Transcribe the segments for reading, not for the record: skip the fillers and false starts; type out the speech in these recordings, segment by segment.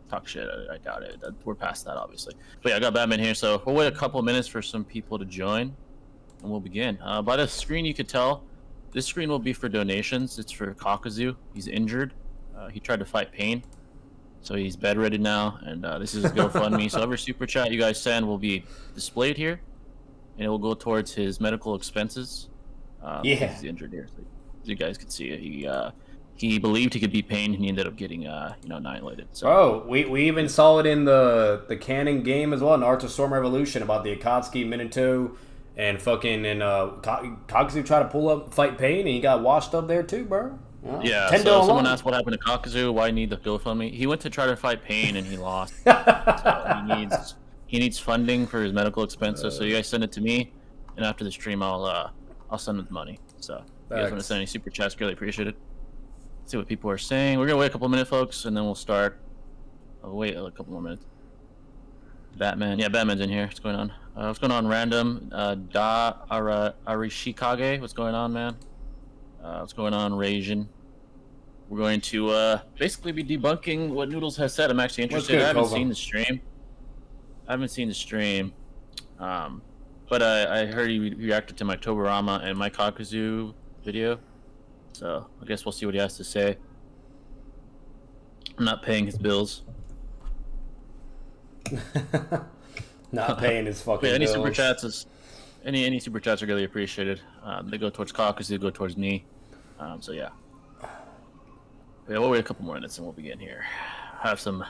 talk shit. I doubt it. We're past that, obviously. But yeah, I got Batman here, so we'll wait a couple of minutes for some people to join, and we'll begin. By the screen, you could tell this screen will be for donations. It's for Kakazu. He's injured. He tried to fight pain, so he's bedridden now, and this is GoFundMe. So every super chat you guys send will be displayed here, and it will go towards his medical expenses. He's injured here, so you guys can see it. He believed he could beat pain, and he ended up getting annihilated. So. We even saw it in the canon game as well, in Art of Storm Revolution, about the Akatsuki, Minato, and Kakazu tried to pull up, fight pain, and he got washed up there too, bro. Yeah, so someone asked what happened to Kakazu, why need the GoFundMe. He went to try to fight pain, and he lost. So he needs funding for his medical expenses, so you guys send it to me, and after the stream, I'll send him the money. So if you guys want to send any super chats, really appreciate it. Let's see what people are saying. We're gonna wait a couple minutes, folks, and then we'll start. I'll wait a couple more minutes. Batman, yeah, Batman's in here. What's going on? What's going on, random? Arishikage, what's going on, man? What's going on, Rasian? We're going to basically be debunking what Noodles has said. I'm actually interested. I haven't seen the stream. But I heard he reacted to my Tobirama and my Kakazu video. So I guess we'll see what he has to say. I'm not paying his bills. Not paying his fucking bills. Any super chats any super chats are really appreciated. They go towards Kakazu, they go towards me. So yeah. We'll wait a couple more minutes and we'll begin here. I have some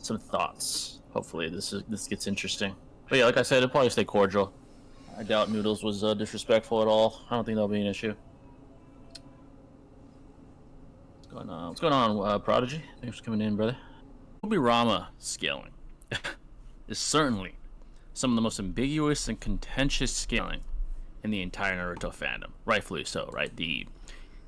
thoughts. Hopefully this gets interesting. But yeah, like I said, it'll probably stay cordial. I doubt Noodles was disrespectful at all. I don't think that'll be an issue. What's going on, Prodigy? Thanks for coming in, brother. Tobirama scaling is certainly some of the most ambiguous and contentious scaling in the entire Naruto fandom. Rightfully so, right? The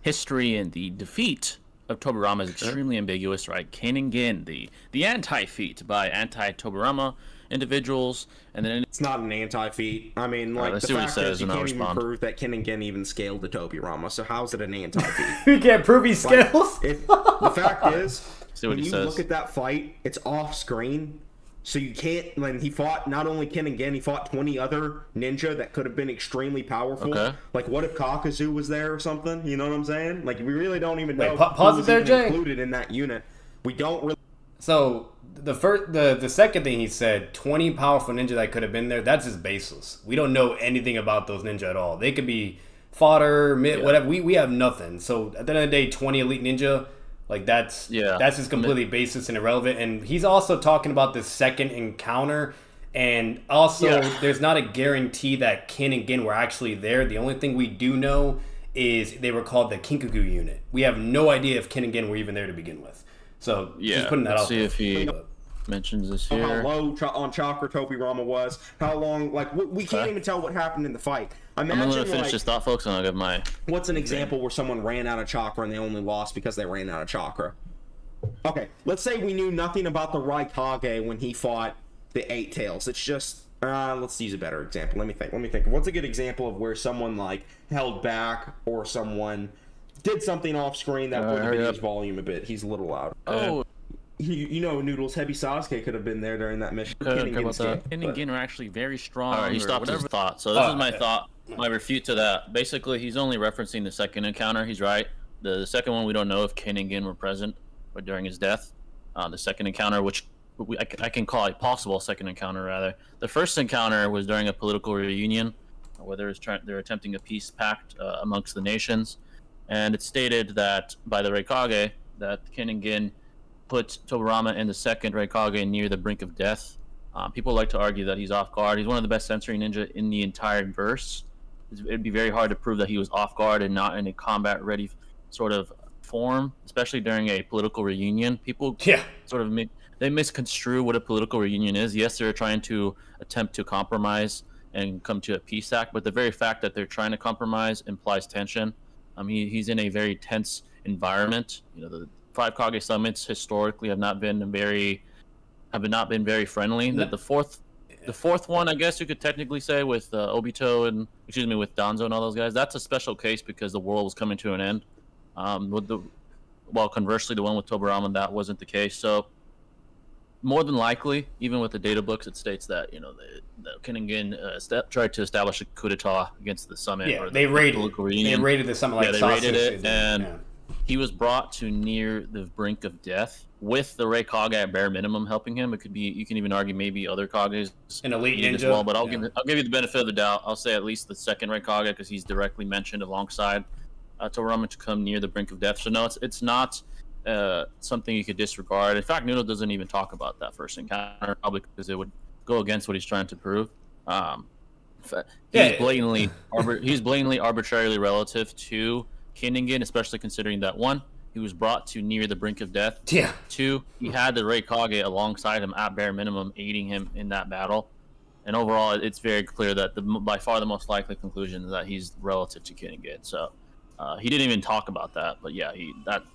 history and the defeat of Tobirama is extremely ambiguous, right? Kenningen, the anti-feat by anti-Tobirama individuals, and then it's not an anti-feat. I mean, like, the fact is you can't even prove that Kinkaku even scaled the Tobirama, so how's it an anti-feat? You can't prove he scales? The fact is, when you says. look at that fight, it's off-screen, so you can't, when he fought not only Kinkaku, he fought 20 other ninja that could have been extremely powerful. Okay. Like, what if Kakazu was there or something? You know what I'm saying? Like, we really don't even know pause it there, Jay. Included in that unit. We don't really... So the second thing he said, 20 powerful ninja that could have been there, that's just baseless. We don't know anything about those ninja at all. They could be fodder, whatever. We have nothing. So at the end of the day, 20 elite ninja, like that's just completely baseless and irrelevant. And he's also talking about the second encounter, and also there's not a guarantee that Kin and Gin were actually there. The only thing we do know is they were called the Kinkaku unit. We have no idea if Kin and Gin were even there to begin with. So just putting that out there. Let's see if he mentions this here. How low on chakra Tobirama was, how long, like, we can't even tell what happened in the fight. Imagine, I'm going to finish this thought, folks, and I'll give my... What's an example where someone ran out of chakra and they only lost because they ran out of chakra? Okay, let's say we knew nothing about the Raikage when he fought the Eight Tails. It's just... let's use a better example. Let me think. What's a good example of where someone, like, held back or someone... did something off screen that would reduce volume a bit. He's a little loud. You know, Noodles, Heavy Sasuke could have been there during that mission. Kin and Gin are actually very strong. All right, he stopped his thought. So this is my thought. My refute to that. Basically, he's only referencing the second encounter. He's right. The second one, we don't know if Kin and Gin were present or during his death. The second encounter, which I can call a possible second encounter, rather. The first encounter was during a political reunion, where they're attempting a peace pact amongst the nations. And it's stated that by the Raikage that Kin and Gin put Tobirama and the second Raikage near the brink of death. People like to argue that he's off guard. He's one of the best sensory ninja in the entire verse. It'd be very hard to prove that he was off guard and not in a combat-ready sort of form, especially during a political reunion. People sort of they misconstrue what a political reunion is. Yes, they're trying to attempt to compromise and come to a peace act, but the very fact that they're trying to compromise implies tension. He's in a very tense environment. You know, the Five Kage summits historically have not been very friendly. The fourth one, I guess you could technically say, with Obito and with Danzo and all those guys, that's a special case because the world was coming to an end. While conversely, the one with Tobirama, that wasn't the case. So more than likely, even with the data books, it states that the Kinnigan tried to establish a coup d'état against the summit. Yeah, or they raided. Political reunion. They raided the summit like they sausage. raided it, and yeah. he was brought to near the brink of death with the Raikage at bare minimum helping him. It could be, you can even argue maybe other Kages, an elite ninja as well. But I'll give you the benefit of the doubt. I'll say at least the second Raikage because he's directly mentioned alongside Tobirama to come near the brink of death. So no, it's not something you could disregard. In fact, Noodle doesn't even talk about that first encounter, probably because it would go against what he's trying to prove. He's blatantly arbitrarily relative to Kinnigan, especially considering that 1, he was brought to near the brink of death. Yeah. 2, he had the Raikage alongside him at bare minimum, aiding him in that battle. And overall, it's very clear that by far the most likely conclusion is that he's relative to Kinnigan. So he didn't even talk about that. But yeah,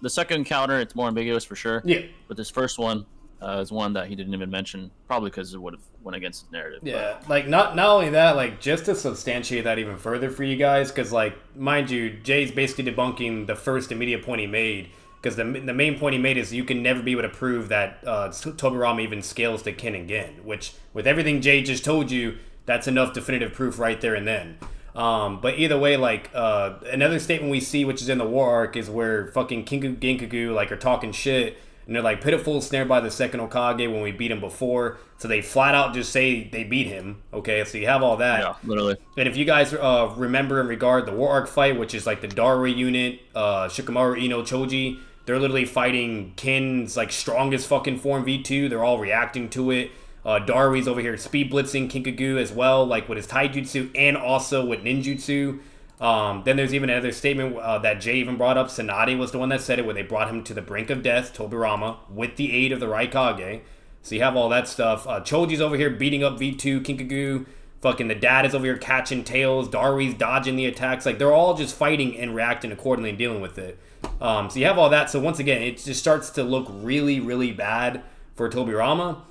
the second encounter, it's more ambiguous for sure. Yeah. But this first one is one that he didn't even mention, probably because it would have went against his narrative. Yeah, but like not only that, like just to substantiate that even further for you guys, because like mind you, Jay's basically debunking the first immediate point he made, because the main point he made is you can never be able to prove that Tobirama even scales to Kinnigan, which with everything Jay just told you, that's enough definitive proof right there and then. But either way, like another statement we see, which is in the war arc, is where fucking Ginkaku like are talking shit. And they're like, pitiful snared by the second Hokage when we beat him before. So they flat out just say they beat him. Okay, so you have all that. Yeah, literally. And if you guys remember and regard the War Arc fight, which is like the Darui unit, Shikamaru, Ino, Choji, they're literally fighting Kin's like strongest fucking form V2. They're all reacting to it. Darui's over here speed blitzing Kinkaku as well, like with his taijutsu and also with ninjutsu. Then there's even another statement that Jay even brought up. Tsunade was the one that said it, where they brought him to the brink of death, Tobirama, with the aid of the Raikage. So you have all that stuff. Choji's over here beating up V2, Kinkaku. Fucking the dad is over here catching tails. Darui's dodging the attacks. Like, they're all just fighting and reacting accordingly and dealing with it. So you have all that. So once again, it just starts to look really, really bad for Tobirama.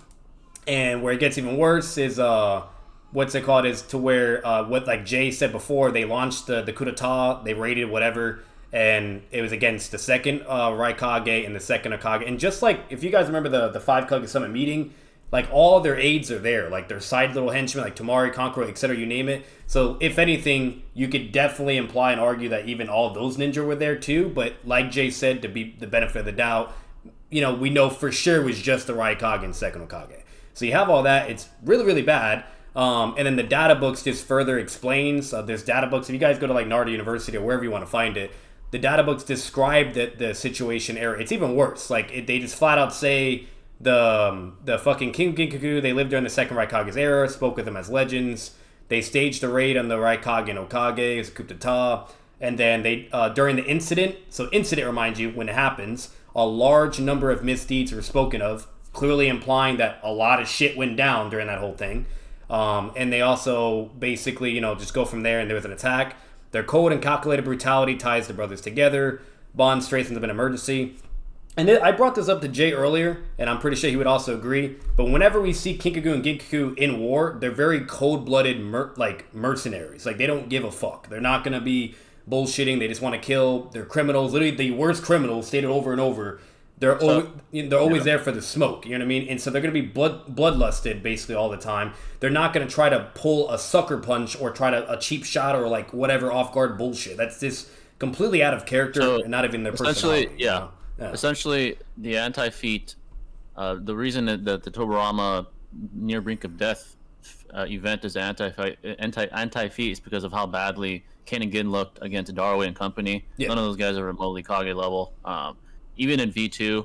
And where it gets even worse is... what's it called is to where what like Jay said before, they launched the coup d'etat, they raided whatever, and it was against the second Raikage and the second Hokage. And just like if you guys remember the 5 Kage Summit meeting, like all their aides are there, like their side little henchmen like Tamari, Kankuro, etc., you name it. So if anything, you could definitely imply and argue that even all of those ninja were there too. But like Jay said, to be the benefit of the doubt, we know for sure it was just the Raikage and second Hokage. So you have all that. It's really, really bad. And then the data books just further explains. There's data books. If you guys go to like Naruto University or wherever you want to find it, the data books describe the situation error. It's even worse. Like they just flat out say the fucking King Ginkaku, they lived during the second Raikage's era, spoke with them as legends. They staged a raid on the Raikage and Hokage as a coup d'etat. And then they during the incident, so incident reminds you when it happens, a large number of misdeeds were spoken of, clearly implying that a lot of shit went down during that whole thing. And they also basically, just go from there, and there was an attack. Their cold and calculated brutality ties the brothers together. Bond strengthens them in emergency. And I brought this up to Jay earlier, and I'm pretty sure he would also agree. But whenever we see Kinkaku and Ginkaku in war, they're very cold-blooded, mercenaries. Like, they don't give a fuck. They're not going to be bullshitting. They just want to kill. They're criminals. Literally, the worst criminals, stated over and over. They're always there for the smoke, you know what I mean? And so they're going to be bloodlusted basically all the time. They're not going to try to pull a sucker punch or try to a cheap shot or like whatever off-guard bullshit. That's just completely out of character and not even their personality. Yeah. Essentially, the anti-feat, the reason that the Tobirama near brink of death event is anti-feat is because of how badly Kinnigan looked against Darui and company. Yeah. None of those guys are remotely Kage level. Even in V2,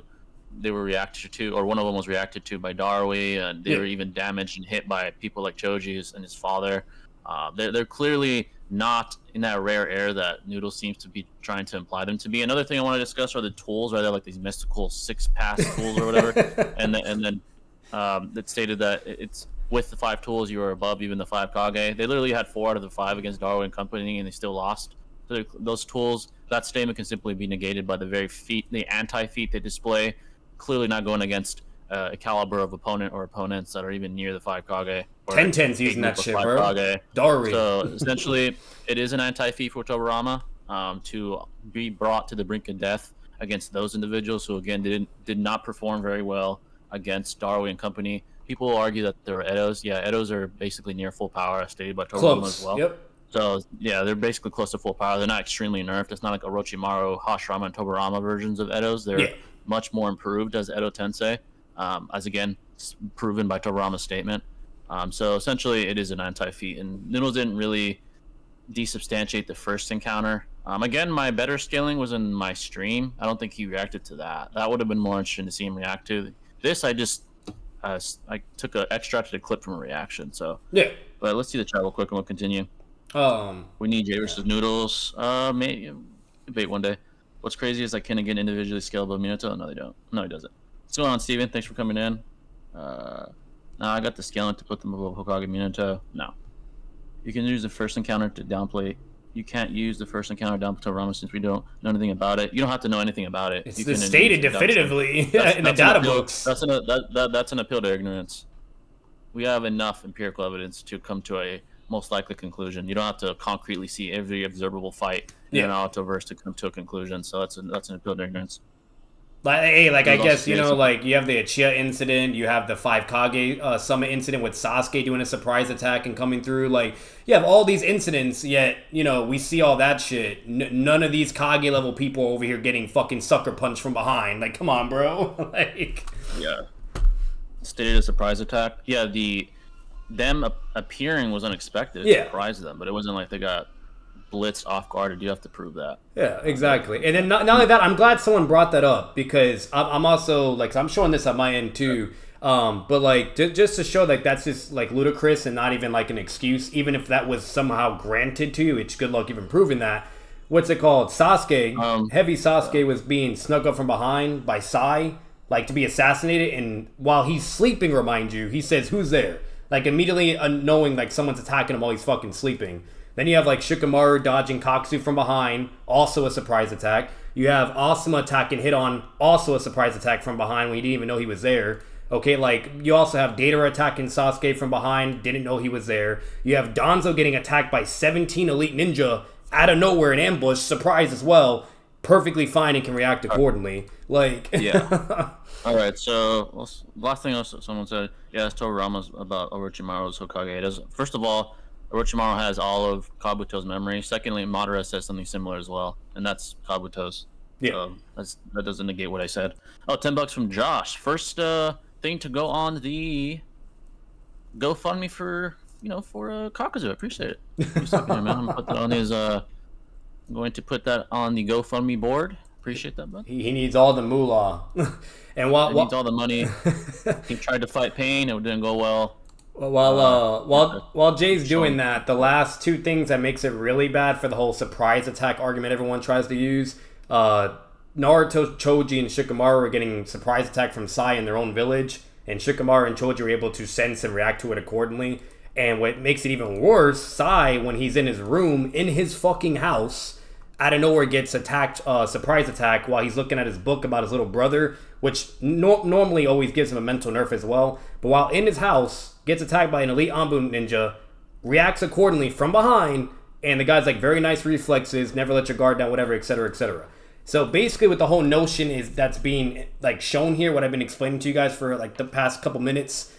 they were reacted to, or one of them was reacted to by Darui, and they were even damaged and hit by people like Choji and his father. They're clearly not in that rare air that Noodle seems to be trying to imply them to be. Another thing I want to discuss are the tools, right? They're like these mystical 6-pass tools or whatever. and then it stated that it's with the 5 tools you are above even the 5 Kage. They literally had 4 out of the 5 against Darui and company, and they still lost. So those tools, that statement can simply be negated by the very feat, the anti-feat they display, clearly not going against a caliber of opponent or opponents that are even near the 5 Kage. 10-10's using that shit, bro. Darui. So essentially, it is an anti-feat for Tobirama to be brought to the brink of death against those individuals who, again, did not perform very well against Darui and company. People will argue that they're Edos. Yeah, Edos are basically near full power, as stated by Tobirama as well. Yep. So yeah, they're basically close to full power. They're not extremely nerfed. It's not like Orochimaru, Hashirama, and Tobirama versions of Edos. They're much more improved as Edo Tensei, as again proven by Tobirama's statement. So essentially, it is an anti-feat, and Noodles didn't really desubstantiate the first encounter. Again, my better scaling was in my stream. I don't think he reacted to that. That would have been more interesting to see him react to. This, I just I took an extracted clip from a reaction. So yeah. But let's see the chat real quick, and we'll continue. We need Jay versus Noodles. Maybe debate one day. What's crazy is I can't get individually scalable Minato. No, they don't. No, he doesn't. What's going on, Steven? Thanks for coming in. Now I got the scaling to put them above Hokage Minato. No. You can use the first encounter to downplay. You can't use the first encounter to downplay Rama since we don't know anything about it. You don't have to know anything about it. It's stated definitively in the data books. That's an appeal to ignorance. We have enough empirical evidence to come to a most likely conclusion. You don't have to concretely see every observable fight in an Naruto-verse to come to a conclusion. So that's an appeal to ignorance. Like, hey, like I guess you know, like you have the Uchiha incident, you have the 5 Kage summit incident with Sasuke doing a surprise attack and coming through. Like you have all these incidents, yet you know we see all that shit. None of these Kage level people over here getting fucking sucker punched from behind. Like, come on, bro. Like, yeah, stated a surprise attack. Yeah, them appearing was unexpected. It surprised them, but it wasn't like they got blitzed off guard. You have to prove that. Yeah, exactly. And then not only that, I'm glad someone brought that up because I'm also like I'm showing this at my end too. But like just to show like that's just like ludicrous and not even like an excuse. Even if that was somehow granted to you, it's good luck even proving that. What's it called? Sasuke, heavy Sasuke was being snuck up from behind by Sai, like to be assassinated. And while he's sleeping, remind you, he says, "Who's there?" Like immediately knowing like someone's attacking him while he's fucking sleeping. Then you have like Shikamaru dodging Kaksu from behind, also a surprise attack. You have Asuma attacking Hit-On, also a surprise attack from behind when he didn't even know he was there. Okay, like you also have Deidara attacking Sasuke from behind, didn't know he was there. You have Danzo getting attacked by 17 elite ninja out of nowhere in ambush, surprise as well. Perfectly fine and can react accordingly. Like yeah. All right, so last thing else someone said, yeah, it's Tobirama's about Orochimaru's Hokage. First of all, Orochimaru has all of Kabuto's memory. Secondly, Madara says something similar as well, and that's Kabuto's. Yeah. That doesn't negate what I said. Oh, $10 from Josh. First thing to go on the GoFundMe for Kakuzu. I appreciate it. He's talking to me, man. I'm gonna put that on his. I'm going to put that on the GoFundMe board. Appreciate that, bud. He needs all the moolah, and he needs all the money. He tried to fight pain. It didn't go well. While Jay's doing that, the last two things that makes it really bad for the whole surprise attack argument everyone tries to use, Naruto, Choji, and Shikamaru were getting surprise attack from Sai in their own village, and Shikamaru and Choji were able to sense and react to it accordingly. And what makes it even worse, Sai, when he's in his room, in his fucking house, out of nowhere gets attacked, surprise attack, while he's looking at his book about his little brother, which normally always gives him a mental nerf as well. But while in his house, gets attacked by an elite Anbu ninja, reacts accordingly from behind, and the guy's like, very nice reflexes, never let your guard down, whatever, etc., etc. So basically what the whole notion is that's being like shown here, what I've been explaining to you guys for like the past couple minutes,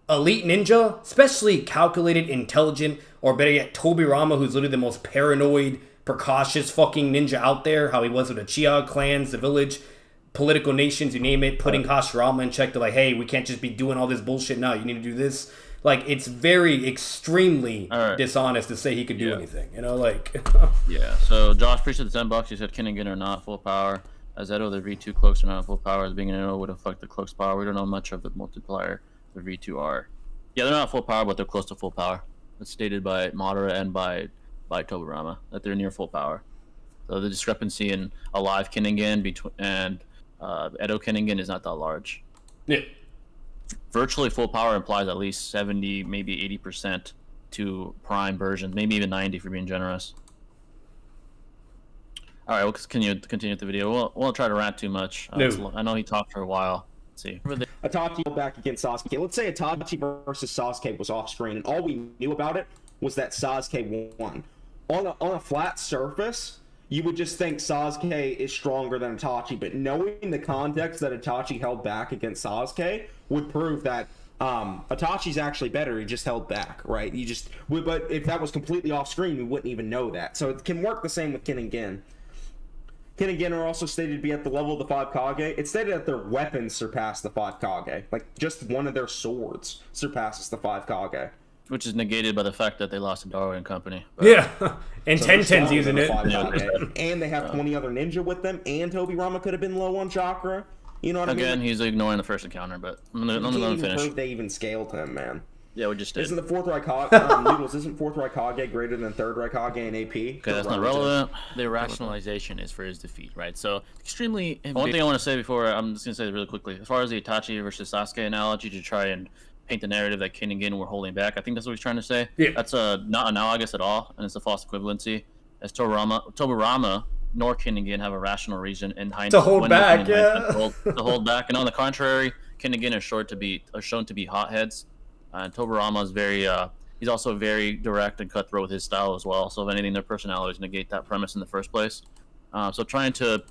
elite ninja, especially calculated, intelligent, or better yet, Tobirama, who's literally the most paranoid, precautious fucking ninja out there, how he was with the Uchiha clans, the village, political nations, you name it, putting Hashirama in check to like, hey, we can't just be doing all this bullshit now, you need to do this. Like, it's very extremely dishonest to say he could do anything, you know, like. Yeah, so Josh, appreciate the $10. He said Kinnigan are not full power. As Edo, the V2 cloaks are not full power. As being an Edo would affect the cloak's power. We don't know much of the multiplier the V2 are. Yeah, they're not full power, but they're close to full power. That's stated by Madara and by Tobirama, that they're near full power. So the discrepancy in a live Kinnigan and Edo Kinnigan is not that large. Yeah. Virtually full power implies at least 70, maybe 80% to prime versions, maybe even 90 if you're being generous. All right, we'll continue with the video. We won't try to rant too much. I know he talked for a while. Let's see. Itachi back against Sasuke. Let's say Itachi versus Sasuke was off screen, and all we knew about it was that Sasuke won. On a flat surface, you would just think Sasuke is stronger than Itachi, but knowing the context that Itachi held back against Sasuke would prove that Itachi's actually better. He just held back, right? But if that was completely off screen, we wouldn't even know that. So it can work the same with Kin and Gin. Kin and Gin are also stated to be at the level of the 5 Kage. It's stated that their weapons surpass the 5 Kage. Like, just one of their swords surpasses the 5 Kage. Which is negated by the fact that they lost to Darwin and Company. But... Yeah, and so Ten's using it. And they have 20 other ninja with them, and Tobirama could have been low on chakra. You know what I mean? Again, he's ignoring the first encounter, but I'm gonna finish. Prove they even scaled him, man. Yeah, we just did. Isn't the 4th Raikage, Noodles, isn't 4th Raikage greater than 3rd Raikage in AP? Okay, that's not relevant. The rationalization is for his defeat, right? So, extremely... One thing I want to say before, I'm just going to say this really quickly. As far as the Itachi versus Sasuke analogy to try and paint the narrative that Kin and Gin were holding back, I think that's what he's trying to say. Yeah. That's not analogous at all, and it's a false equivalency. As Tobirama nor Kin and Gin have a rational reason in hindsight to hold back, to hold back. And on the contrary, Kin and Gin are shown to be hotheads. And Tobirama is he's also very direct and cutthroat with his style as well. So if anything, their personalities negate that premise in the first place. So trying to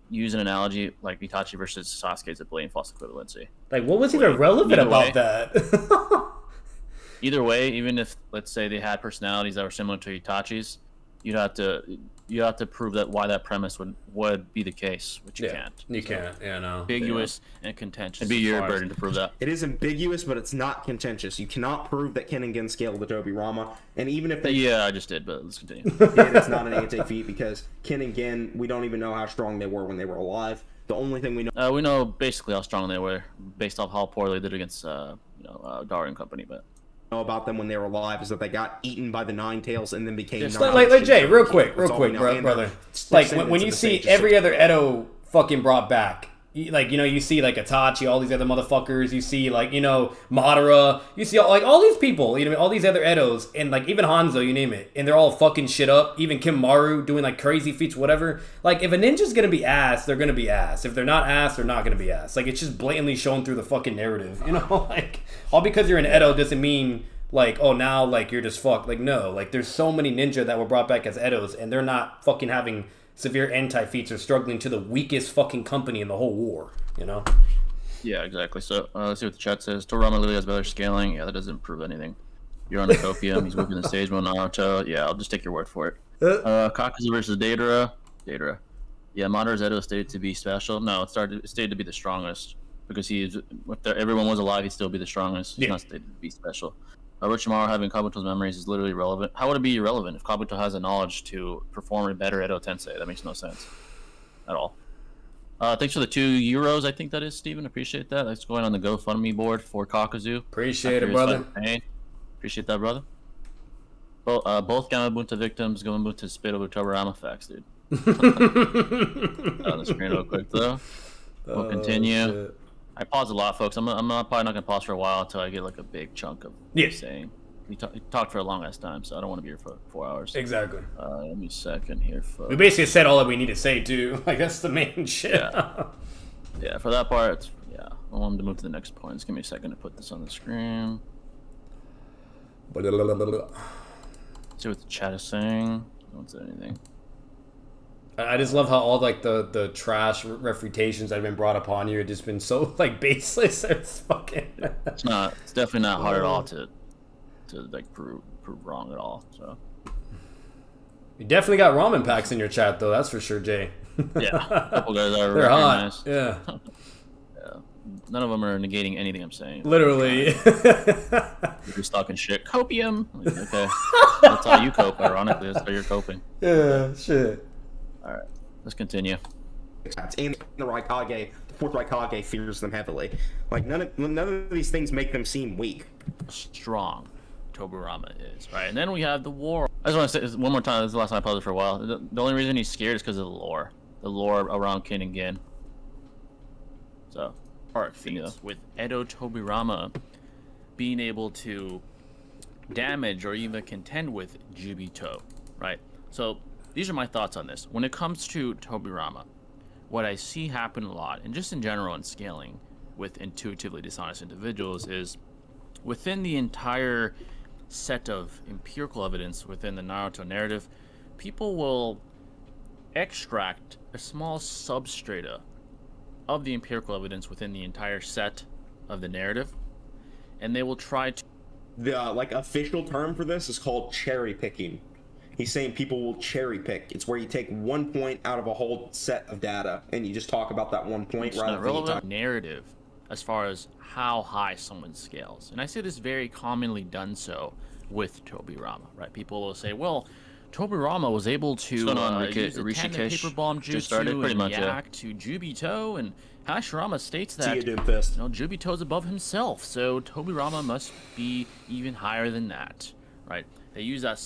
use an analogy like Itachi versus Sasuke is a blatant false equivalency. Like, what was even relevant about that? Either way, even if, let's say, they had personalities that were similar to Itachi's, you have to prove that why that premise would be the case, which you can't. You can't. Yeah, no. Ambiguous and contentious. It'd be your burden to prove that. It is ambiguous, but it's not contentious. You cannot prove that Kin and Gin scaled the Tobirama, and even if they... Yeah, I just did, but let's continue. It's not an anti-feat because Kin and Gin, we don't even know how strong they were when they were alive. The only thing we know basically how strong they were based off how poorly they did against Darwin and Company, but about them when they were alive is that they got eaten by the Nine Tails and then became like Jay, real quick, brother. Like when you see every other Edo fucking brought back, you see like Itachi, all these other motherfuckers. You see like Madara. You see all these people. All these other Edos, and like even Hanzo, you name it, and they're all fucking shit up. Even Kimmaru doing like crazy feats, whatever. Like if a ninja's gonna be ass, they're gonna be ass. If they're not ass, they're not gonna be ass. Like it's just blatantly shown through the fucking narrative. Like all because you're an Edo doesn't mean like, oh, now like you're just fucked. Like no, like there's so many ninja that were brought back as Edos, and they're not fucking having severe anti-feats or struggling to the weakest fucking company in the whole war, Yeah, exactly. So let's see what the chat says. Tobirama literally has better scaling. Yeah, that doesn't prove anything. You're on a copium. He's whipping the stage with Naruto. Yeah, I'll just take your word for it. Kakuzu versus Deidara. Yeah, Madara's Edo stated to be special. No, it stated to be the strongest because if everyone was alive, he'd still be the strongest. He's not stated to be special. Orochimaru having Kabuto's memories is literally irrelevant. How would it be irrelevant if Kabuto has the knowledge to perform a better Edo Tensei? That makes no sense at all. Thanks for the €2, I think that is, Steven. Appreciate that. That's going on the GoFundMe board for Kakuzu. Appreciate it, brother. Appreciate that, brother. Both Gamabunta victims, Gamabunta spit over Tobirama facts, dude. On the screen real quick, though. We'll continue. Shit. I pause a lot, folks. I'm probably not going to pause for a while until I get like a big chunk of saying. We talked for a long ass time, so I don't want to be here for 4 hours. Exactly. Let me a second here, folks. We basically said all that we need to say, too. Like, that's the main shit. Yeah, for that part, I want to move to the next point. Just give me a second to put this on the screen. See what the chat is saying. I don't say anything. I just love how all like the trash refutations that have been brought upon you have just been so like baseless. It's fucking. It's definitely not hard at all to like prove wrong at all. So. You definitely got ramen packs in your chat though. That's for sure, Jay. Yeah, a couple guys are They're hot. Nice. Yeah. None of them are negating anything I'm saying. Literally. You're just talking shit. Copium. Like, okay. That's how you cope. Ironically, that's how you're coping. Yeah. Shit. All right, let's continue. And the Raikage, the 4th Raikage fears them heavily. Like none of these things make them seem weak. Strong, Tobirama is right. And then we have the war. I just want to say this one more time. This is the last time I paused it for a while. The only reason he's scared is because of the lore around Kin and Gin. So, part with Edo Tobirama being able to damage or even contend with Obito, right? So. These are my thoughts on this. When it comes to Tobirama, what I see happen a lot, and just in general in scaling with intuitively dishonest individuals, is within the entire set of empirical evidence within the Naruto narrative, people will extract a small substrata of the empirical evidence within the entire set of the narrative, and they will try to... The like official term for this is called cherry picking. He's saying people will cherry pick. It's where you take 1 point out of a whole set of data and you just talk about that 1 point rather than relevant narrative as far as how high someone scales. And I see this very commonly done so with Tobirama, right? People will say, well, Tobirama was able to use the tandem paper bomb jutsu and react to Obito, and Hashirama states that Jubito's above himself, so Tobirama must be even higher than that, right? They use these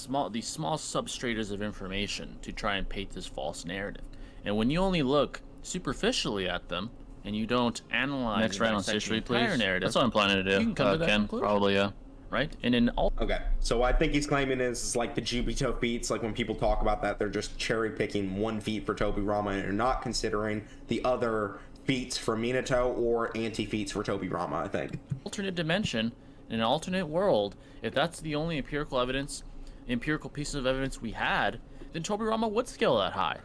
small substratas of information to try and paint this false narrative. And when you only look superficially at them and you don't analyze next round on history, please. Narrative, that's what I'm planning to do. You can come to that conclusion. Probably, yeah. Right? And in all... Okay, so I think he's claiming is like the Obito feats, like when people talk about that, they're just cherry picking 1 feat for Tobirama and they're not considering the other feats for Minato or anti-feats for Tobirama, I think. Alternate dimension, in an alternate world, if that's the only empirical pieces of evidence we had, then Tobirama would scale that high.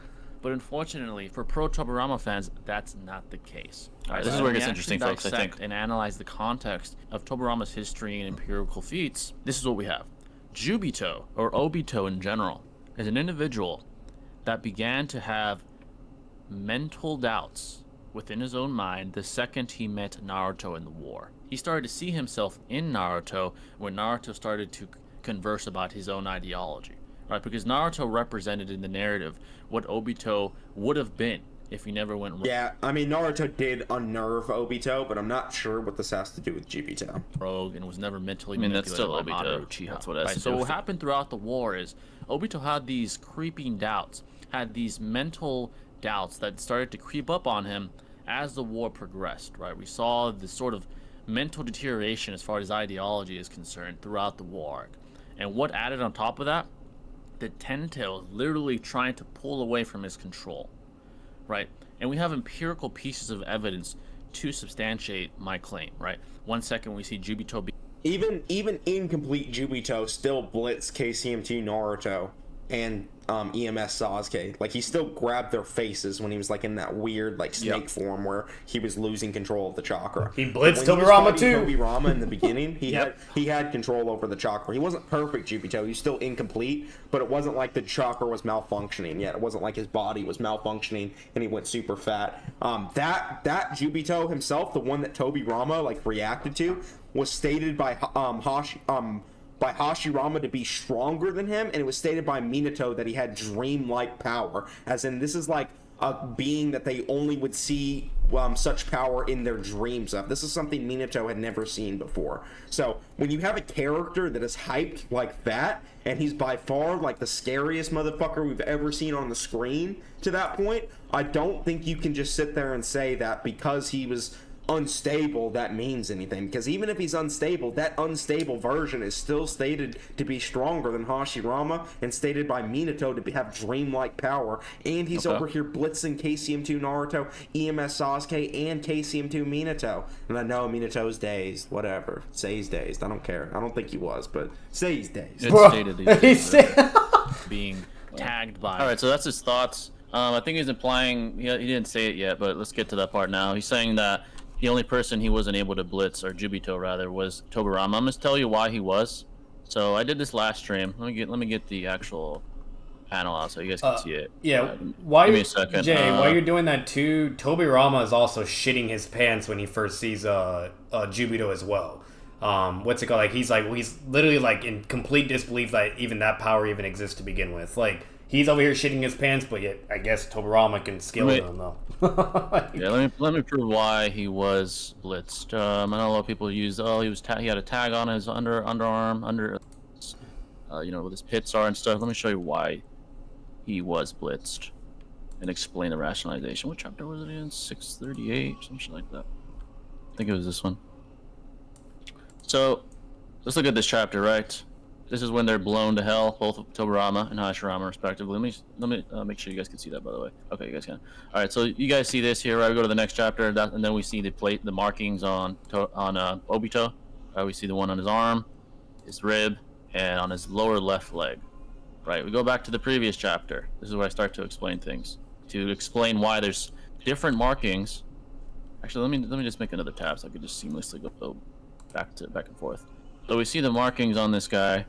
But unfortunately, for pro Tobirama fans, that's not the case. All right, this is where it gets interesting, folks, I think. And analyze the context of Tobirama's history and empirical feats. This is what we have. Obito, or Obito in general, is an individual that began to have mental doubts within his own mind the second he met Naruto in the war. He started to see himself in Naruto when Naruto started to converse about his own ideology, right? Because Naruto represented in the narrative what Obito would have been if he never went rogue. Yeah, I mean, Naruto did unnerve Obito, but I'm not sure what this has to do with Obito. Rogue and was never mentally manipulated. That's still by Obito. Uchiha. That's what it has to do. So what happened throughout the war is Obito had these creeping doubts, had these mental doubts that started to creep up on him as the war progressed, right? We saw this sort of mental deterioration as far as ideology is concerned throughout the war. And what added on top of that? The Ten-Tails literally trying to pull away from his control, right? And we have empirical pieces of evidence to substantiate my claim, right? 1 second we see Obito even incomplete Obito still blitz KCM2 Naruto and EMS Sasuke. Like, he still grabbed their faces when he was like in that weird like snake form where he was losing control of the chakra. He blitzed Tobirama too. Tobirama in the beginning, he had control over the chakra. He wasn't perfect Obito. He was still incomplete, but it wasn't like the chakra was malfunctioning yet. It wasn't like his body was malfunctioning and he went super fat. That Obito himself, the one that Tobirama like reacted to, was stated by Hashirama to be stronger than him, and it was stated by Minato that he had dreamlike power, as in this is like a being that they only would see such power in their dreams of. This is something Minato had never seen before. So when you have a character that is hyped like that, and he's by far like the scariest motherfucker we've ever seen on the screen to that point, I don't think you can just sit there and say that because he was unstable that means anything, because even if he's unstable, that unstable version is still stated to be stronger than Hashirama and stated by Minato to have dreamlike power, and he's over here blitzing KCM2 Naruto, EMS Sasuke, and KCM2 Minato. And I know Minato's dazed, whatever, say he's dazed, I don't care, I don't think he was, but say he's dazed. It's stated being tagged by. Alright, so that's his thoughts. I think he's implying, he didn't say it yet, but let's get to that part now. He's saying that the only person he wasn't able to blitz, or Obito rather, was Tobirama. I'm gonna tell you why he was. So I did this last stream. Let me get the actual panel out so you guys can see it. Yeah. Give me a second. Jay, while you're doing that too, Tobirama is also shitting his pants when he first sees Obito as well. What's it called? Like he's literally like in complete disbelief that even that power even exists to begin with. Like, he's over here shitting his pants, but yet I guess Tobirama can scale him though. Yeah, let me prove why he was blitzed. I know a lot of people use he had a tag on his underarm, where his pits are and stuff. Let me show you why he was blitzed and explain the rationalization. What chapter was it in? 638, something like that. I think it was this one. So let's look at this chapter, right? This is when they're blown to hell, both Tobirama and Hashirama, respectively. Let me make sure you guys can see that, by the way. Okay, you guys can. All right, so you guys see this here, right? We go to the next chapter, and then we see the markings on Obito. We see the one on his arm, his rib, and on his lower left leg. right? We go back to the previous chapter. This is where I start to explain things, to explain why there's different markings. Actually, let me just make another tab so I could just seamlessly go back and forth. So we see the markings on this guy.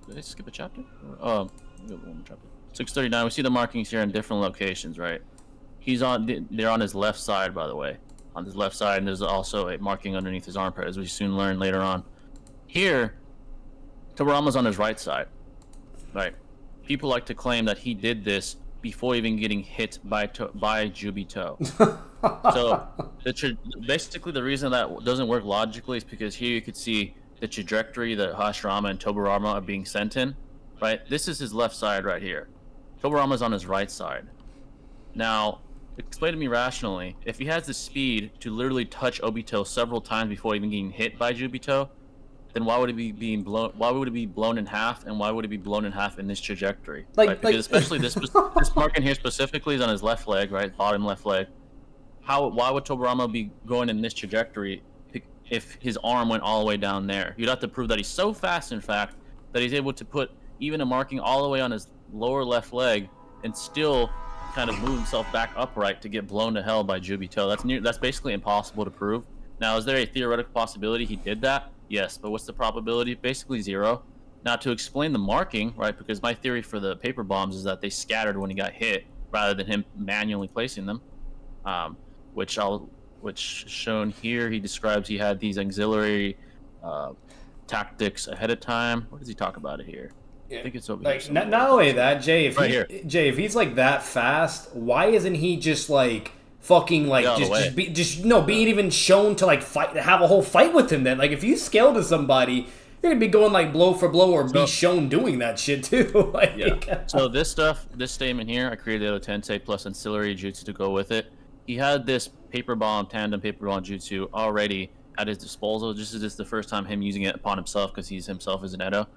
Did I skip a chapter? Oh, we got one more chapter. 639. We see the markings here in different locations, right? They're on his left side, by the way. On his left side, and there's also a marking underneath his armpit, as we soon learn later on. Here, Tobirama's on his right side, right? People like to claim that he did this before even getting hit by Obito. So basically the reason that doesn't work logically is because here you could see the trajectory that Hashirama and Tobirama are being sent in, right? This is his left side right here. Tobirama's on his right side. Now, explain to me rationally, if he has the speed to literally touch Obito several times before even getting hit by Obito, then why would it be being blown? Why would it be blown in half, and why would it be blown in half in this trajectory? Because especially this marking here specifically is on his left leg, right, bottom left leg. Why would Tobirama be going in this trajectory if his arm went all the way down there? You'd have to prove that he's so fast, in fact, that he's able to put even a marking all the way on his lower left leg and still kind of move himself back upright to get blown to hell by Obito. That's basically impossible to prove. Now, is there a theoretical possibility he did that? Yes, but what's the probability? Basically 0. Now, to explain the marking, right, because my theory for the paper bombs is that they scattered when he got hit rather than him manually placing them, which shown here, he describes he had these auxiliary tactics ahead of time. What does he talk about it here? Yeah. I think it's over like, here. Not only that, Jay, if he's like that fast, why isn't he just like fucking like being even shown to like have a whole fight with him then? Like if you scale to somebody, you're gonna be going like blow for blow or be shown doing that shit too. Like, yeah. So this statement here, I created the other tensei plus ancillary jutsu to go with it. He had this tandem paper bomb jutsu already at his disposal. This is the first time him using it upon himself because he's himself as an Edo.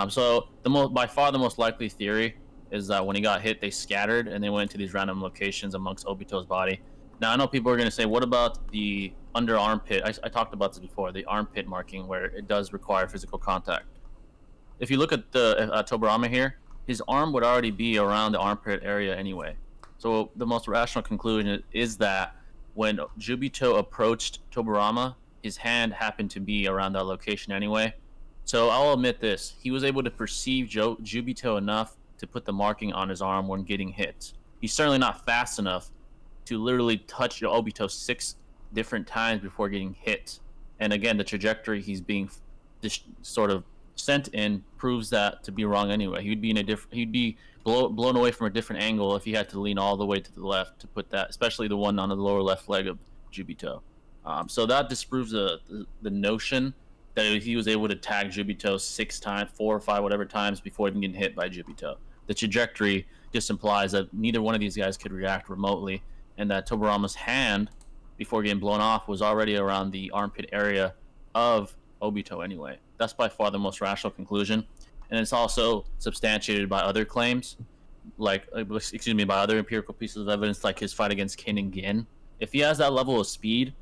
So by far the most likely theory is that when he got hit, they scattered and they went to these random locations amongst Obito's body. Now, I know people are going to say, what about the under armpit? I talked about this before, the armpit marking where it does require physical contact. If you look at the Tobirama here, his arm would already be around the armpit area anyway. So the most rational conclusion is that when Obito approached Tobirama, his hand happened to be around that location anyway. So I'll admit this, he was able to perceive Obito enough to put the marking on his arm when getting hit. He's certainly not fast enough to literally touch Obito 6 different times before getting hit. And again, the trajectory he's being sort of sent in proves that to be wrong anyway. He'd be blown away from a different angle if he had to lean all the way to the left to put that, especially the one on the lower left leg of Obito. So that disproves the notion that he was able to tag Obito 6 times, 4 or 5, whatever times before even getting hit by Obito. The trajectory just implies that neither one of these guys could react remotely, and that Tobirama's hand, before getting blown off, was already around the armpit area of Obito anyway. That's by far the most rational conclusion, and it's also substantiated by other claims, by other empirical pieces of evidence, like his fight against Kin and Gin. If he has that level of speed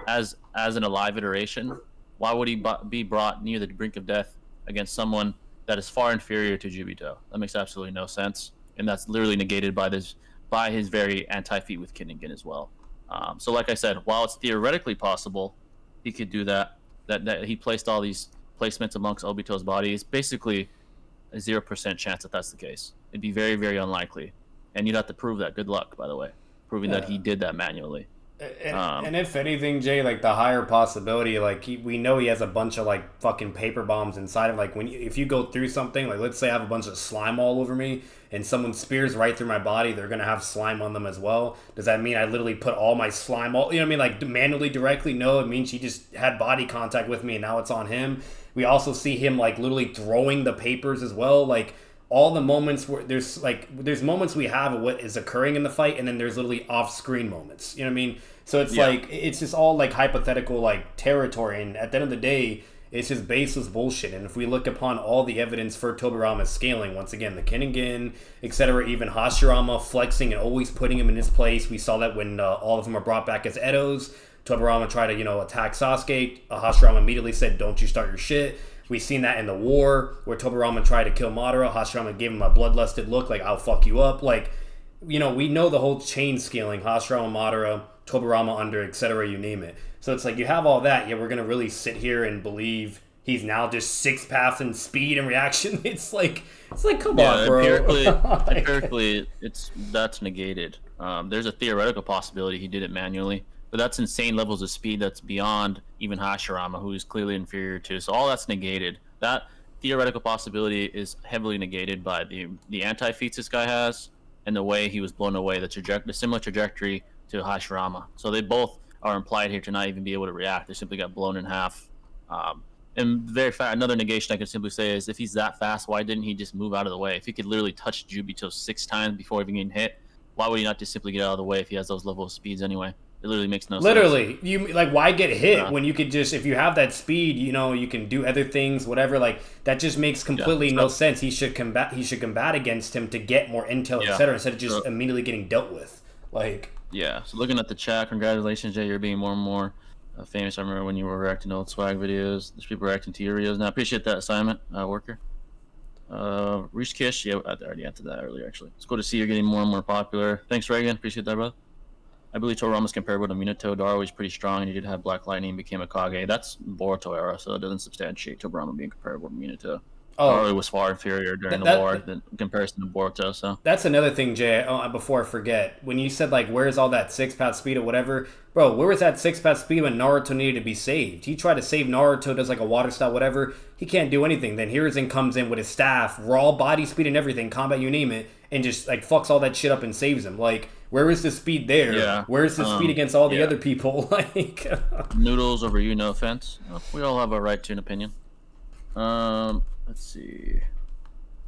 as an alive iteration, why would he be brought near the brink of death against someone that is far inferior to Obito? That makes absolutely no sense, and that's literally negated by his very anti-feat with Kin and Gin as well. So like I said, while it's theoretically possible he could do that he placed all these placements amongst Obito's body, it's basically a 0% chance that that's the case. It'd be very, very unlikely. And you'd have to prove that. Good luck, by the way, proving that he did that manually. And if anything, Jay, like the higher possibility, like we know he has a bunch of like fucking paper bombs inside of, like, if you go through something, like let's say I have a bunch of slime all over me and someone spears right through my body, they're gonna have slime on them as well. Does that mean I literally put all my slime like manually directly? No, it means he just had body contact with me and now it's on him. We also see him like literally throwing the papers as well, like all the moments where there's moments we have of what is occurring in the fight, and then there's literally off-screen moments. You know what I mean? So it's like, it's just all like hypothetical like territory, and at the end of the day, it's just baseless bullshit. And if we look upon all the evidence for Tobirama's scaling, once again, the Kin and Gin, etc., even Hashirama flexing and always putting him in his place. We saw that when all of them are brought back as Edos. Tobirama tried to, attack Sasuke. Hashirama immediately said, "Don't you start your shit." We've seen that in the war where Tobirama tried to kill Madara. Hashirama gave him a bloodlusted look, like, I'll fuck you up. Like, you know, we know the whole chain scaling. Hashirama, Madara, Tobirama under, etc., you name it. So it's like you have all that, yet we're going to really sit here and believe he's now just 6 paths in speed and reaction. It's like come on, bro. Empirically, that's negated. There's a theoretical possibility he did it manually, but that's insane levels of speed that's beyond even Hashirama, who is clearly inferior to. So all that's negated. That theoretical possibility is heavily negated by the anti-feats this guy has and the way he was blown away, the similar trajectory to Hashirama. So they both are implied here to not even be able to react. They simply got blown in half. And another negation I can simply say is if he's that fast, why didn't he just move out of the way? If he could literally touch Jubito 6 times before even getting hit, why would he not just simply get out of the way if he has those level of speeds anyway? It literally makes no sense. Literally, you like why get hit when you could just, if you have that speed, you know, you can do other things, whatever. Like that just makes completely no sense. He should combat against him to get more intel, etc., instead of just immediately getting dealt with. Like so looking at the chat, congratulations, Jay, you're being more and more famous. I remember when you were reacting to old swag videos. There's people reacting to your videos now. I appreciate that assignment, worker. Reach Kish, I already answered that earlier, actually. It's cool to see you're getting more and more popular. Thanks, Reagan. Appreciate that, brother. I believe Toriyama's comparable to Minato. Daro was pretty strong, and he did have Black Lightning, became a Kage. That's Boruto era, so it doesn't substantiate Toriyama being comparable to Minato. Daro was far inferior during the war in comparison to Boruto. So that's another thing, Jay. Before I forget, when you said like, "Where's all that 6-path speed or whatever?" Bro, where was that 6-path speed when Naruto needed to be saved? He tried to save Naruto, does like a water style, whatever. He can't do anything. Then Hiruzen comes in with his staff, raw body speed and everything, combat, you name it, and just like fucks all that shit up and saves him. Like, where is the speed there? Yeah. Where is the speed against all the other people? Like, Noodles over you, no offense. We all have a right to an opinion. Let's see.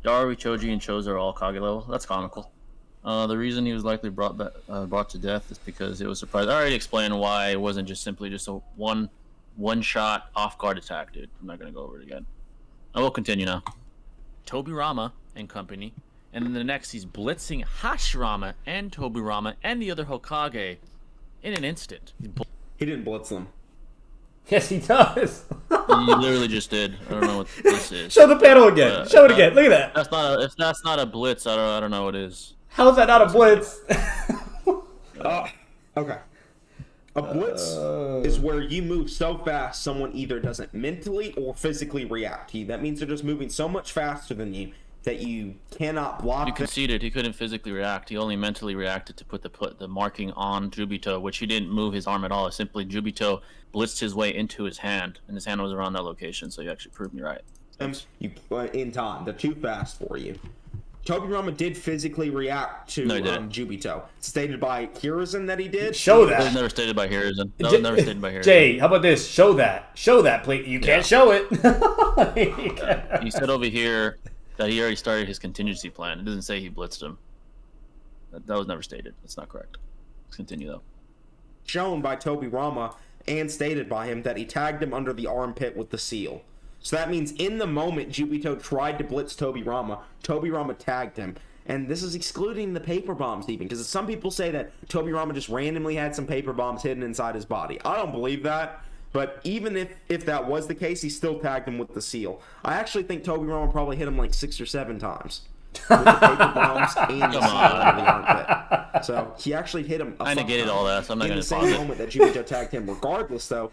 Daru, Choji, and Chozo are all Kage level. That's comical. The reason he was likely brought to death is because it was surprised. I already explained why it wasn't just simply just a one-shot off-guard attack, dude. I'm not gonna go over it again. I will continue now. Tobirama and company, and then the next he's blitzing Hashirama and Tobirama and the other Hokage in an instant. He didn't blitz them. Yes, he does. He literally just did. I don't know what this is. Show the panel again. Show it again. Look at that. If that's not a blitz, I don't know what is. How is that not a blitz? Okay. A blitz is where you move so fast someone either doesn't mentally or physically react. That means they're just moving so much faster than you that you cannot block. You conceded he couldn't physically react. He only mentally reacted to put the marking on Jubito, which he didn't move his arm at all. Simply Jubito blitzed his way into his hand, and his hand was around that location. So you actually proved me right. In time, they're too fast for you. Tobirama did physically react to Jubito. Stated by Hiruzen that he did. Show that. That was never stated by Hiruzen. That was never stated by Hiruzen. Jay, how about this? Show that. Show that, please. You can't show it. He said over here that he already started his contingency plan. It doesn't say he blitzed him. That was never stated. That's not correct. Let's continue, though. Shown by Tobirama and stated by him that he tagged him under the armpit with the seal. So that means in the moment Jubito tried to blitz Tobirama, Tobirama tagged him. And this is excluding the paper bombs even, because some people say that Tobirama just randomly had some paper bombs hidden inside his body. I don't believe that, but even if that was the case, he still tagged him with the seal. I actually think Tobirama probably hit him like 6 or 7 times. With the paper bombs and the seal under the armpit. So he actually hit him. I negated all that, so I'm not going to pause it. In the same moment that Jubito tagged him. Regardless, though,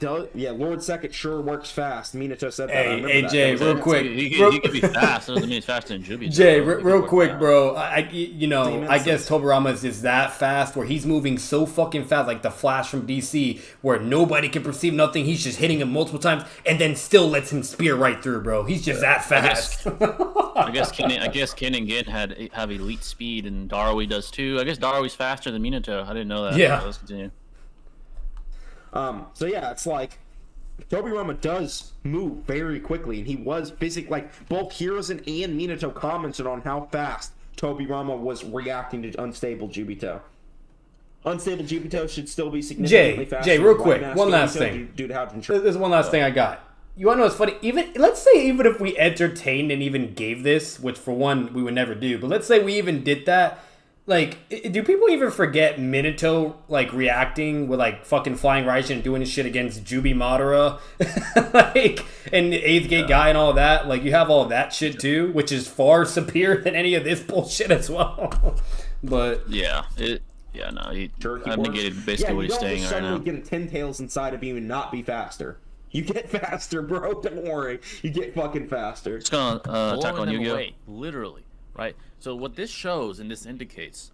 Lord Second sure works fast. Minato said that. Hey, Jay, real quick. He could be fast. It doesn't mean he's faster than Jubito. Jay, real quick, bro. I guess Tobirama is just that fast, where he's moving so fucking fast, like the Flash from DC, where nobody can perceive nothing. He's just hitting him multiple times, and then still lets him spear right through, bro. He's just that fast. I guess Ken and Gin have elite speed, and Darui does too. I guess Darui's faster than Minato. I didn't know that. Yeah. Let's continue. So yeah, it's like Tobirama does move very quickly, and he was physically, like, both Hiruzen and Minato commented on how fast Tobirama was reacting to unstable Jubito. Unstable Jubito should still be significantly faster. Jay, real quick, one last thing. There's one last thing I got. You want to know what's funny? Let's say even if we entertained and even gave this, which for one we would never do, but let's say we even did that, Like, do people even forget Minato, like, reacting with, like, fucking flying Raijin and doing his shit against Jubi Madara? Like, and the 8th Gate guy and all that? Like, you have all that shit, too, which is far superior than any of this bullshit as well. But... Yeah, no, I negated basically what he's saying right now. You don't get a 10 tails inside of you and not be faster. You get faster, bro. Don't worry. You get fucking faster. It's gonna attack on Yu-Gi-Oh! Literally, right? So what this shows and this indicates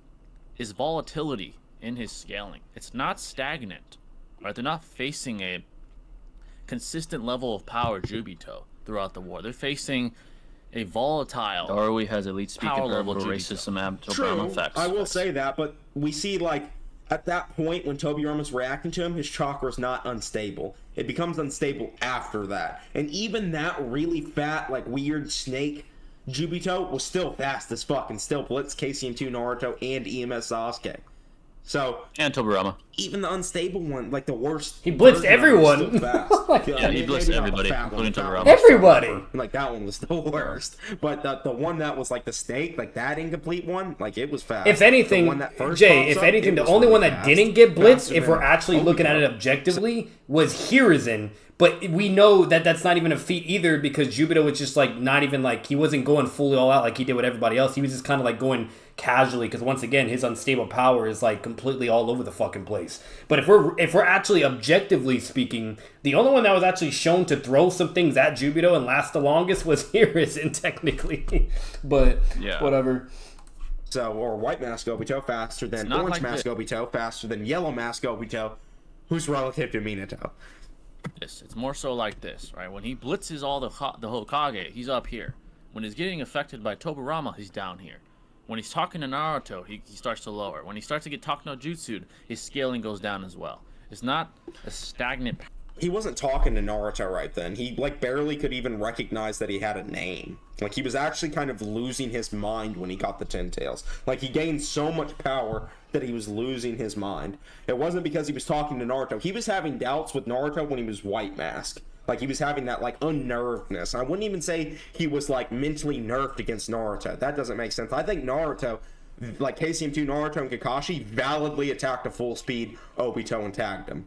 is volatility in his scaling. It's not stagnant, right? They're not facing a consistent level of power Jubito throughout the war. They're facing a volatile. The ROE has elite speed comparable to racism Tobirama effects. I will say that, but we see, like, at that point when Tobirama's reacting to him, his chakra's not unstable. It becomes unstable after that. And even that really fat, like, weird snake Jubito was still fast as fuck and still blitzed KCM2 Naruto and EMS Sasuke. So and Tobirama. Even the unstable one, like the worst. He blitzed everyone. He blitzed everybody, including Tobirama. Everybody. Like that one was the worst. But the one that was like the snake, like that incomplete one, like it was fast. If anything, the only one that didn't get blitzed, if we're actually looking at it objectively, was Hiruzen. But we know that that's not even a feat either because Jubito was just like not even like he wasn't going fully all out like he did with everybody else. He was just kind of like going casually because once again his unstable power is like completely all over the fucking place. But if we're actually objectively speaking, the only one that was actually shown to throw some things at Jubito and last the longest was Hiruzen technically. But yeah, whatever. So or white mask Obito faster than orange mask Obito faster than yellow mask Obito, who's relative to Minato. It's more so like this, right? When he blitzes all the Hokage, he's up here. When he's getting affected by Tobirama, he's down here. When he's talking to Naruto, he starts to lower. When he starts to get talked no jutsu, his scaling goes down as well. It's not a stagnant. He wasn't talking to Naruto right then. He like barely could even recognize that he had a name. Like he was actually kind of losing his mind when he got the 10 tails. Like he gained so much power that he was losing his mind. It wasn't because he was talking to Naruto. He was having doubts with Naruto when he was white mask. Like he was having that like unnervedness. I wouldn't even say he was like mentally nerfed against Naruto. That doesn't make sense. I think Naruto, like KCM2 Naruto and Kakashi, validly attacked a full speed Obito and tagged him.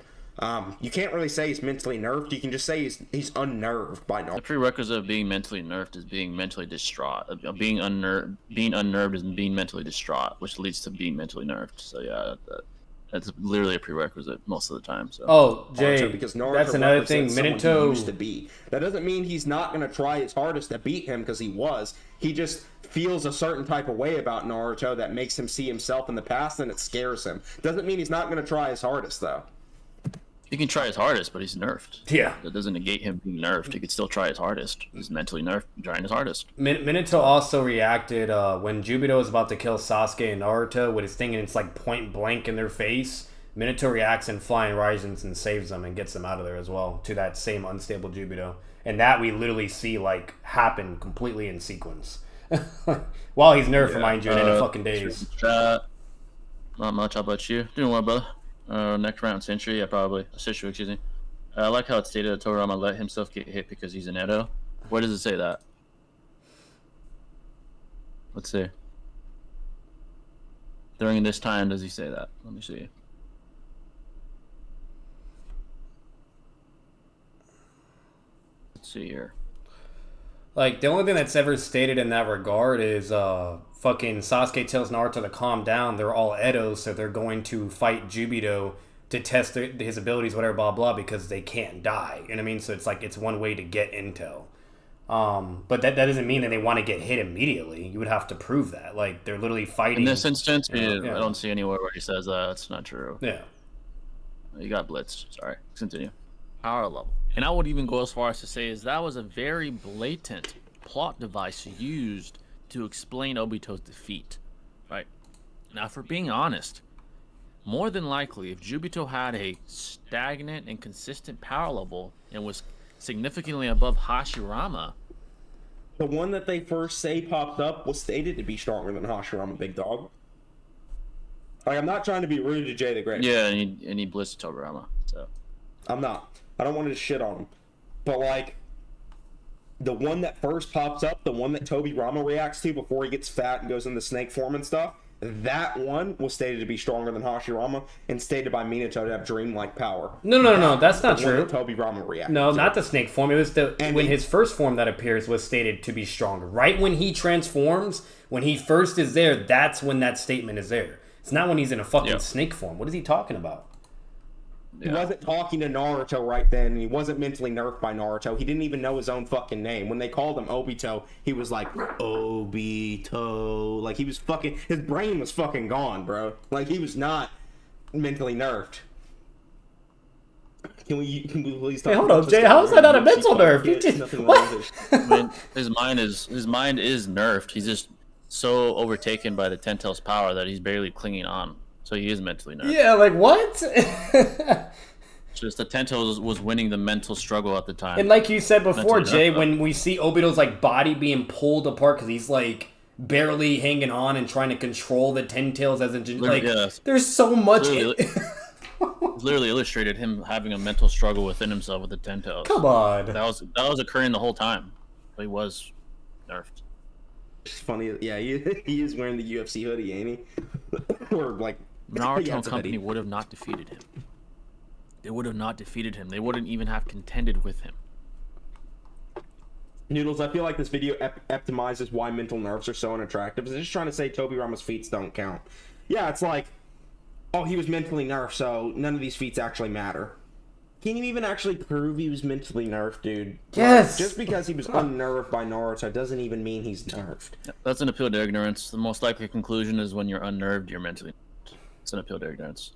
You can't really say he's mentally nerfed. You can just say he's unnerved by Naruto. The prerequisite of being mentally nerfed is being mentally distraught. Being unnerved is being mentally distraught, which leads to being mentally nerfed. So yeah, that's literally a prerequisite most of the time. So. Oh, Jay, because Naruto that's another thing. Minato used to be. That doesn't mean he's not going to try his hardest to beat him because he was. He just feels a certain type of way about Naruto that makes him see himself in the past and it scares him. Doesn't mean he's not going to try his hardest though. He can try his hardest, but he's nerfed. Yeah. That doesn't negate him being nerfed. He could still try his hardest. He's mentally nerfed, trying his hardest. Minato also reacted when Jubito was about to kill Sasuke and Naruto with his thing, and it's like point blank in their face. Minato reacts in flying Raijins and saves them and gets them out of there as well to that same unstable Jubito. And that we literally see like happen completely in sequence. While he's nerfed, mind you, in the fucking days. Not much. How about you? Doing well, brother. Next round Century, yeah, probably. Century, excuse me. I like how it's stated that Tobirama let himself get hit because he's an Edo. Where does it say that? Let's see. During this time, does he say that? Let me see. Let's see here. Like, the only thing that's ever stated in that regard is, fucking Sasuke tells Naruto to calm down. They're all Edos, so they're going to fight Jubito to test his abilities, whatever, blah, blah, because they can't die. You know what I mean? So it's like, it's one way to get intel. But that doesn't mean that they want to get hit immediately. You would have to prove that. Like, they're literally fighting. In this instance, I don't see anywhere where he says that's not true. Yeah. You got blitzed. Sorry. Continue. Power level. And I would even go as far as to say is that was a very blatant plot device used to explain Obito's defeat, right? Now, for being honest, more than likely, if Jubito had a stagnant and consistent power level and was significantly above Hashirama, the one that they first say popped up was stated to be stronger than Hashirama, big dog. Like, I'm not trying to be rude to Jay the Great. Yeah, and he blitzed Tobirama, so. I'm not. I don't want to shit on him. But, like, the one that first pops up, the one that Tobirama reacts to before he gets fat and goes into snake form and stuff, that one was stated to be stronger than Hashirama and stated by Minato to have dreamlike power. No, that's not true. Tobirama reacted. No, not the snake form. It was when his first form that appears was stated to be stronger. Right when he transforms, when he first is there, that's when that statement is there. It's not when he's in a fucking snake form. What is he talking about? He wasn't talking to Naruto right then. He wasn't mentally nerfed by Naruto. He didn't even know his own fucking name. When they called him Obito, he was like, Obito. Like, he was fucking... His brain was fucking gone, bro. Like, he was not mentally nerfed. Can we please talk? Hey, hold up, Jay. How is that not a mental nerf? You just... What? I mean, his mind is nerfed. He's just so overtaken by the Ten Tails power that he's barely clinging on. So he is mentally nerfed. Yeah, like what? Just the Ten Tails was winning the mental struggle at the time. And like you said before, Jay, when we see Obito's like body being pulled apart because he's like barely hanging on and trying to control the Ten Tails as a like, there's so much. Literally illustrated him having a mental struggle within himself with the Ten Tails. Come on, that was occurring the whole time. But he was nerfed. It's funny, yeah. He is wearing the UFC hoodie, ain't he? Or like. Naruto and company would have not defeated him. They would have not defeated him. They wouldn't even have contended with him. Noodles, I feel like this video epitomizes why mental nerfs are so unattractive. It's just trying to say Tobirama's feats don't count. Yeah, it's like, oh, he was mentally nerfed, so none of these feats actually matter. Can you even actually prove he was mentally nerfed, dude? Yes! Like, just because he was unnerved by Naruto doesn't even mean he's nerfed. That's an appeal to ignorance. The most likely conclusion is when you're unnerved, you're mentally nerfed. It's an appeal to ignorance.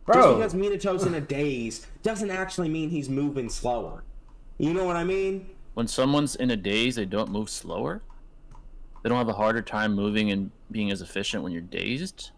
Bro. Just because Minato's in a daze doesn't actually mean he's moving slower. You know what I mean? When someone's in a daze, they don't move slower? They don't have a harder time moving and being as efficient when you're dazed?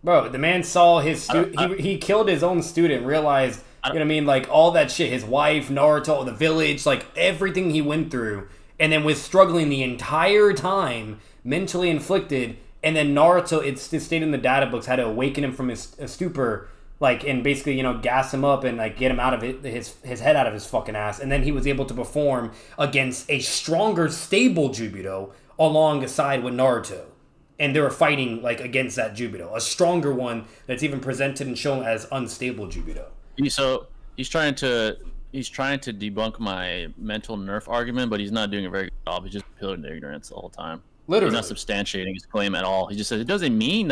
Bro, the man saw his he killed his own student, realized, you know what I mean, like all that shit, his wife, Naruto, the village, like everything he went through, and then was struggling the entire time, mentally inflicted. And then Naruto, it's stated in the data books, had to awaken him from his stupor, like, and basically, you know, gas him up and like get him out of it, his head out of his fucking ass. And then he was able to perform against a stronger, stable Jubito alongside with Naruto. And they were fighting like against that Jubito, a stronger one that's even presented and shown as unstable Jubito. So he's trying to debunk my mental nerf argument, but he's not doing a very good job. He's just appealing to ignorance the whole time. Literally. He's not substantiating his claim at all. He just says it doesn't mean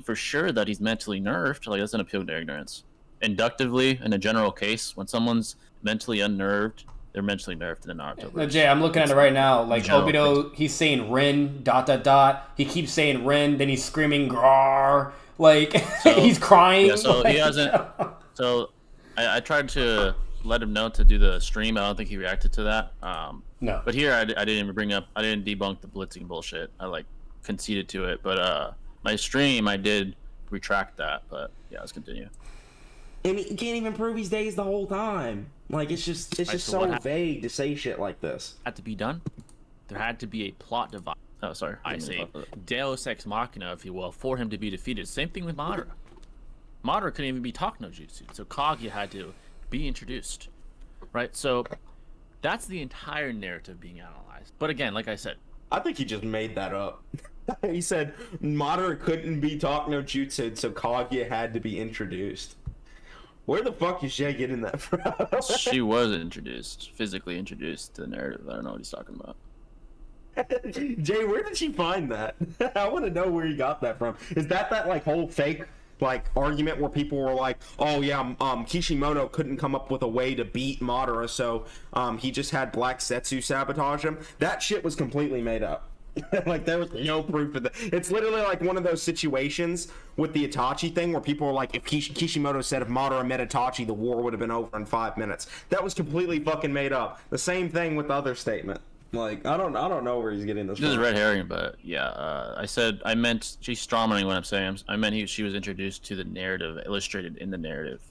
for sure that he's mentally nerfed. Like, that's an appeal to ignorance. Inductively, in a general case, when someone's mentally unnerved, they're mentally nerfed in the Naruto. No, Jay, I'm looking at it right now. Like Obito, he's saying Ren, ... He keeps saying Ren, then he's screaming Grar. Like, he's crying. Yeah, so like, he hasn't. So I tried to let him know to do the stream. I don't think he reacted to that. No. But here I didn't even I didn't debunk the blitzing bullshit. I like conceded to it. But my stream, I did retract that. But yeah, let's continue. And he can't even prove he's dazed the whole time. Like, it's just so vague to say shit like this. Had to be done. There had to be a plot device. Oh, sorry. I say Deus Ex Machina, if you will, for him to be defeated. Same thing with Madara. Madara couldn't even be taught no jutsu, so Kaguya had to be introduced. Right? So that's the entire narrative being analyzed. But again, like I said, I think he just made that up. He said Madara couldn't be taught no jutsu, so Kaguya had to be introduced. Where the fuck is Jay getting that from? She was introduced, physically introduced to the narrative. I don't know what he's talking about. Jay, where did she find that? I want to know where he got that from. Is that like whole fake like argument where people were like, oh yeah, Kishimoto couldn't come up with a way to beat Madara, so he just had Black Setsu sabotage him? That shit was completely made up. Like, there was no proof of that. It's literally like one of those situations with the Itachi thing where people were like, if Kishimoto said if Madara met Itachi, the war would have been over in 5 minutes. That was completely fucking made up. The same thing with the other statement. Like, I don't know where he's getting this from. This is red herring, but yeah, I meant she's strawmanning what I'm saying. I meant she was introduced to the narrative, illustrated in the narrative,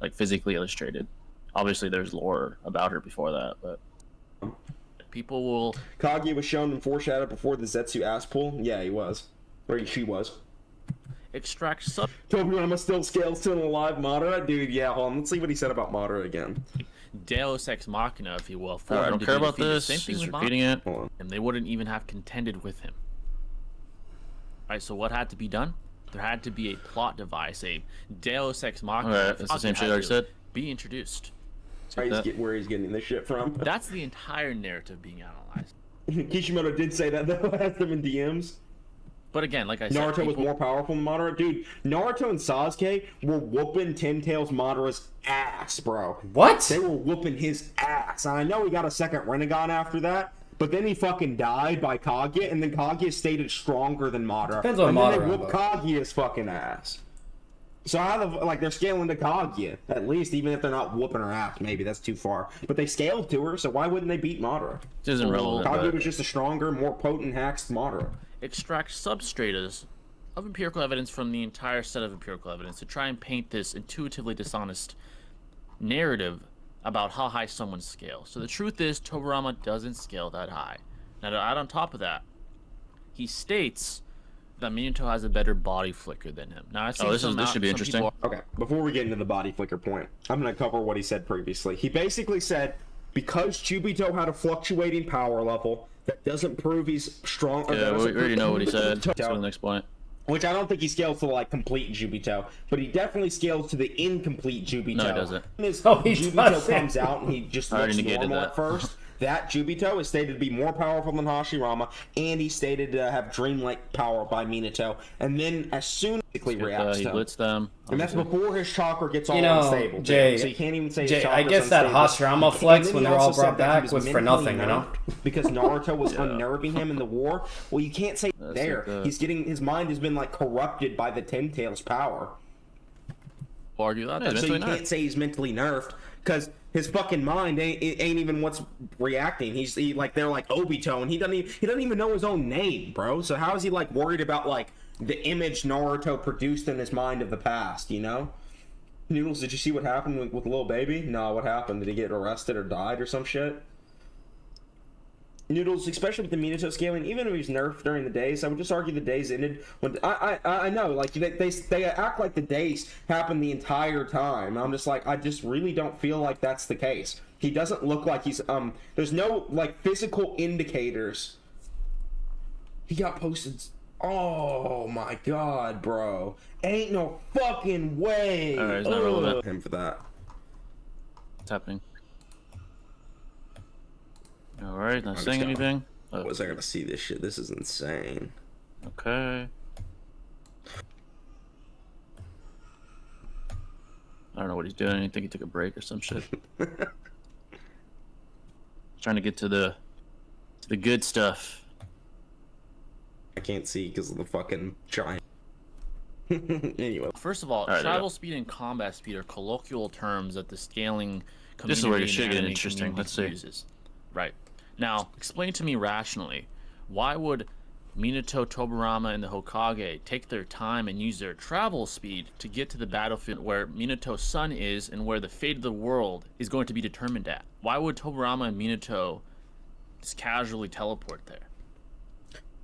like physically illustrated. Obviously, there's lore about her before that, but people will. Kaguya was shown and foreshadowed before the Zetsu ass pull. Yeah, he was, or she was. Extract sub. Tobirama still scales to an alive Madara, dude. Yeah, hold on. Let's see what he said about Madara again. Deus Ex Machina, if you will. I don't care about this. Same thing He's with repeating it. and they wouldn't even have contended with him. Right, so what had to be done? There had to be a plot device, a Deus Ex Machina. Alright, that's the same shit I said. Be introduced. Where he's getting this shit from. That's the entire narrative being analyzed. Kishimoto did say that though. Asked him in DMs. But again, like I said, Naruto was more powerful than Madara. Dude, Naruto and Sasuke were whooping Ten Tails Madara's ass, bro. What? They were whooping his ass. And I know he got a second Rinnegan after that, but then he fucking died by Kaguya, and then Kaguya stayed stronger than Madara. Depends on and Madara, then they whooped Kaguya's fucking ass. So how the like they're scaling to Kaguya at least, even if they're not whooping her ass. Maybe that's too far, but they scaled to her. So why wouldn't they beat Madara? It isn't relevant. Kaguya was just a stronger, more potent hacks Madara. Extract substratas of empirical evidence from the entire set of empirical evidence to try and paint this intuitively dishonest narrative about how high someone scales. So the truth is, Tobirama doesn't scale that high. Now to add on top of that, he states that Minato has a better body flicker than him. Now I've seen this should be interesting. Okay, before we get into the body flicker point, I'm going to cover what he said previously. He basically said, because Obito had a fluctuating power level, that doesn't prove he's strong. Yeah, we already know what he said. Let's go to the next point. Which I don't think he scales to like complete Obito, but he definitely scales to the incomplete Obito. No, he doesn't. Obito comes out and he just looks normal that. at first. That Obito is stated to be more powerful than Hashirama, and he's stated to have dreamlike power by Minato. And then as soon as he reacts he blitzed them. and that's before his chakra gets all You know, unstable. Jay, so you can't even say Jay, his I chakra's guess that unstable. Hashirama flex And then when he they're all also brought said that he back was for mentally nothing, you know? nerfed because Naruto was unnerving him in the war. Well, you can't say there. He's getting his mind has been like corrupted by the Ten Tails power. Argue that. So you can't say he's mentally nerfed because his fucking mind ain't even what's reacting. He's like they're like Obito, and he doesn't even know his own name, bro. So how is he like worried about like the image Naruto produced in his mind of the past? You know, Noodles, did you see what happened with Lil Baby? No, what happened? Did he get arrested or died or some shit? Noodles, especially with the Minato scaling, even if he's nerfed during the days, I would just argue the days ended when I know, like they act like the days happened the entire time. I'm just like, I just really don't feel like that's the case. He doesn't look like he's there's no like physical indicators. He got posted. Oh my god, bro. Ain't no fucking way. Alright, it's not relevant. Him for that. What's happening? Alright, not saying anything. How was I gonna see this shit? This is insane. Okay. I don't know what he's doing. I think he took a break or some shit. Trying to get to the good stuff. I can't see because of the fucking giant. Anyway. First of all, travel speed and combat speed are colloquial terms that the scaling community This is where it should and get anime interesting. Let's community see. uses. Right. Now, explain to me rationally, why would Minato, Tobirama, and the Hokage take their time and use their travel speed to get to the battlefield where Minato's sun is and where the fate of the world is going to be determined at? Why would Tobirama and Minato just casually teleport there?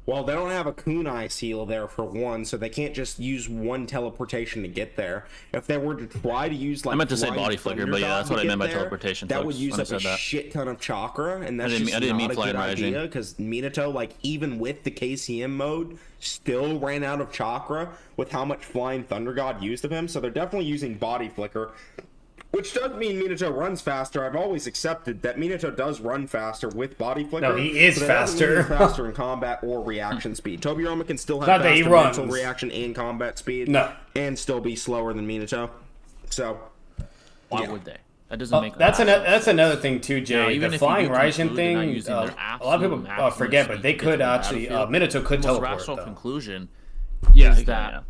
Well, they don't have a kunai seal there for one, so they can't just use one teleportation to get there. If they were to try to use like I meant to say body flicker, but yeah, that's what I meant by teleportation. That would use up a shit ton of chakra, and that's just not a good idea because Minato, like even with the KCM mode, still ran out of chakra with how much Flying Thunder God used of him. So they're definitely using body flicker. Which does mean Minato runs faster. I've always accepted that Minato does run faster with body flicker. No, he is faster. Faster in combat or reaction speed. Tobirama can still have faster mental reaction and combat speed, and still be slower than Minato. So, why would they? That doesn't make that's another thing too, Jay. The flying Raijin thing. A lot of people forget, but they could actually. Minato could teleport. The rational conclusion is is that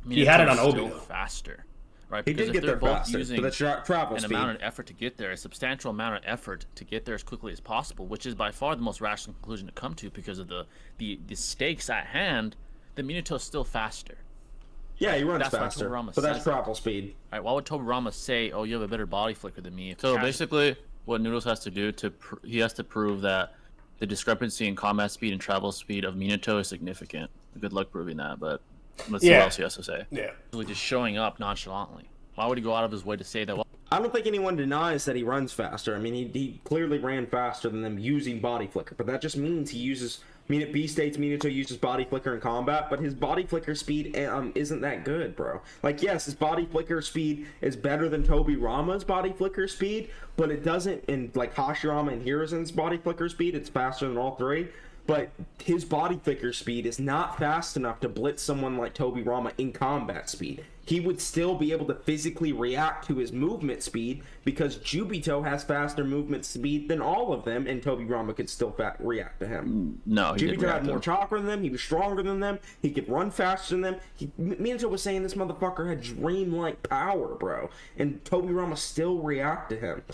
he had it on Obito faster. Right, he did get there faster, but the travel speed. Amount of effort to get there, a substantial amount of effort to get there as quickly as possible, which is by far the most rational conclusion to come to because of the stakes at hand. The Minato's still faster. Yeah, he runs faster, but that's travel speed. All right, why would Tobirama say, "Oh, you have a better body flicker than me"? So basically, what Noodles has to do he has to prove that the discrepancy in combat speed and travel speed of Minato is significant. Good luck proving that, but. Let's see what else he has to say. Yeah. Just showing up nonchalantly. Why would he go out of his way to say that? Well, I don't think anyone denies that he runs faster. I mean, he clearly ran faster than them using body flicker, but that just means he uses at B states Minato uses body flicker in combat, but his body flicker speed isn't that good, bro. Like, yes, his body flicker speed is better than Tobirama's body flicker speed, but it doesn't, in like Hashirama and Hiruzen's body flicker speed, it's faster than all three. But his body flicker speed is not fast enough to blitz someone like Tobirama in combat speed. He would still be able to physically react to his movement speed because Jubito has faster movement speed than all of them, and Tobirama could still react to him. No, Jubito had more chakra than them. He was stronger than them. He could run faster than them. Minato was saying this motherfucker had dreamlike power, bro, and Tobirama still react to him.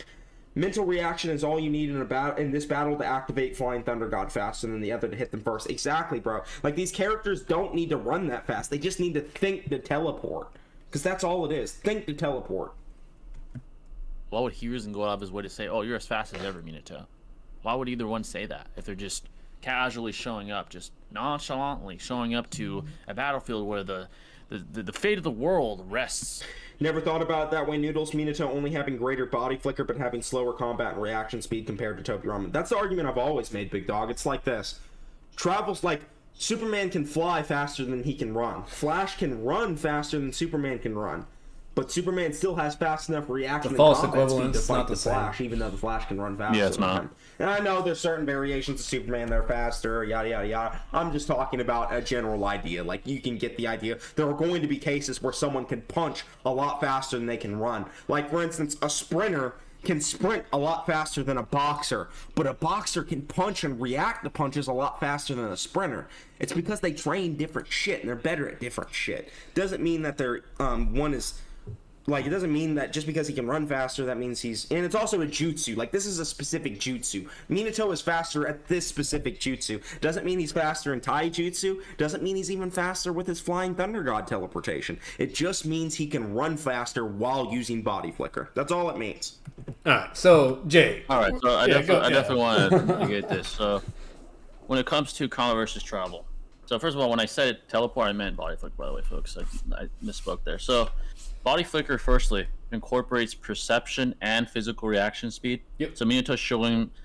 Mental reaction is all you need in this battle to activate Flying Thunder God faster than the other to hit them first. Exactly, bro. Like, these characters don't need to run that fast. They just need to think to teleport. Because that's all it is. Think to teleport. Why would Hiruzen go out of his way to say, oh, you're as fast as ever, Minato? Why would either one say that if they're just casually showing up, just nonchalantly showing up to a battlefield where the fate of the world rests? Never thought about it that way, Noodles. Minato only having greater body flicker but having slower combat and reaction speed compared to Tobirama. That's the argument I've always made, big dog. It's like this. Travel's like, Superman can fly faster than he can run. Flash can run faster than Superman can run. But Superman still has fast enough reaction and combat speed to fight the Flash, even though the Flash can run faster it's not. than him. And I know there's certain variations of Superman that are faster, yada, yada, yada. I'm just talking about a general idea. Like, you can get the idea. There are going to be cases where someone can punch a lot faster than they can run. Like, for instance, a sprinter can sprint a lot faster than a boxer, but a boxer can punch and react to punches a lot faster than a sprinter. It's because they train different shit, and they're better at different shit. Doesn't mean that they're, one is... Like, it doesn't mean that just because he can run faster, that means he's... And it's also a jutsu. Like, this is a specific jutsu. Minato is faster at this specific jutsu. Doesn't mean he's faster in taijutsu. Doesn't mean he's even faster with his Flying Thunder God teleportation. It just means he can run faster while using body flicker. That's all it means. Alright, so, Jay. Alright, so I definitely want to get this. So, when it comes to combat versus travel. So, first of all, when I said teleport, I meant body flicker, by the way, folks. I misspoke there. So... Body flicker, firstly, incorporates perception and physical reaction speed. Yep. So Minato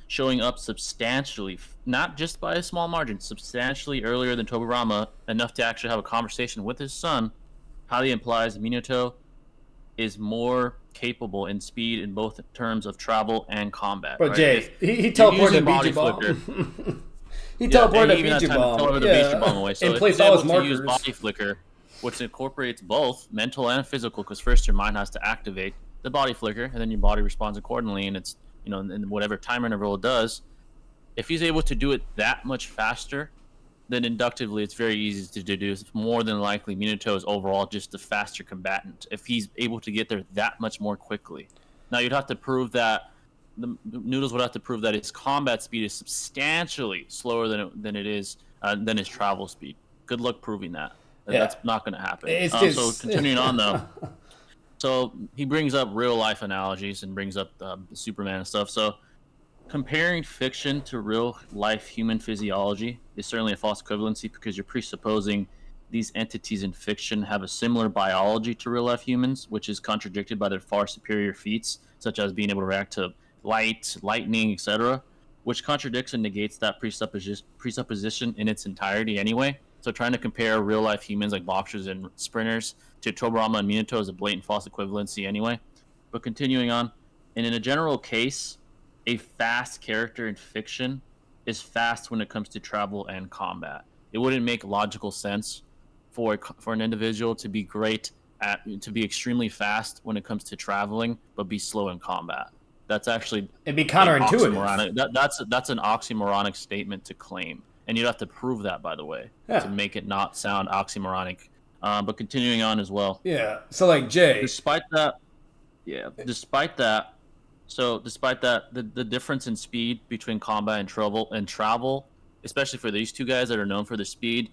showing up substantially, not just by a small margin, substantially earlier than Tobirama, enough to actually have a conversation with his son, highly implies Minato is more capable in speed in both terms of travel and combat. But right? Jay, he teleported a Beachy Bomb. He teleported a Beachy Bomb. Away. So and placed all his markers. Use body flicker, which incorporates both mental and physical, because first your mind has to activate the body flicker, and then your body responds accordingly, and it's, you know, in whatever time interval it does. If he's able to do it that much faster, then inductively it's very easy to deduce more than likely Minato is overall just a faster combatant, if he's able to get there that much more quickly. Now you'd have to prove that, the Noodles would have to prove that his combat speed is substantially slower than his travel speed. Good luck proving that. Yeah. That's not going to happen. So continuing on though, so he brings up real life analogies and brings up Superman and stuff. So comparing fiction to real life human physiology is certainly a false equivalency, because you're presupposing these entities in fiction have a similar biology to real life humans, which is contradicted by their far superior feats, such as being able to react to light, lightning, etc., which contradicts and negates that presupposition in its entirety anyway. So trying to compare real-life humans like boxers and sprinters to Tobirama and Minato is a blatant false equivalency anyway. But continuing on, and in a general case, a fast character in fiction is fast when it comes to travel and combat. It wouldn't make logical sense for an individual to be extremely fast when it comes to traveling, but be slow in combat. That's actually... It'd be counterintuitive. That's an oxymoronic statement to claim. And you'd have to prove that, by the way, to make it not sound oxymoronic. But continuing on as well. Yeah. So, like, Jay. Despite that, the difference in speed between combat and travel, especially for these two guys that are known for their speed,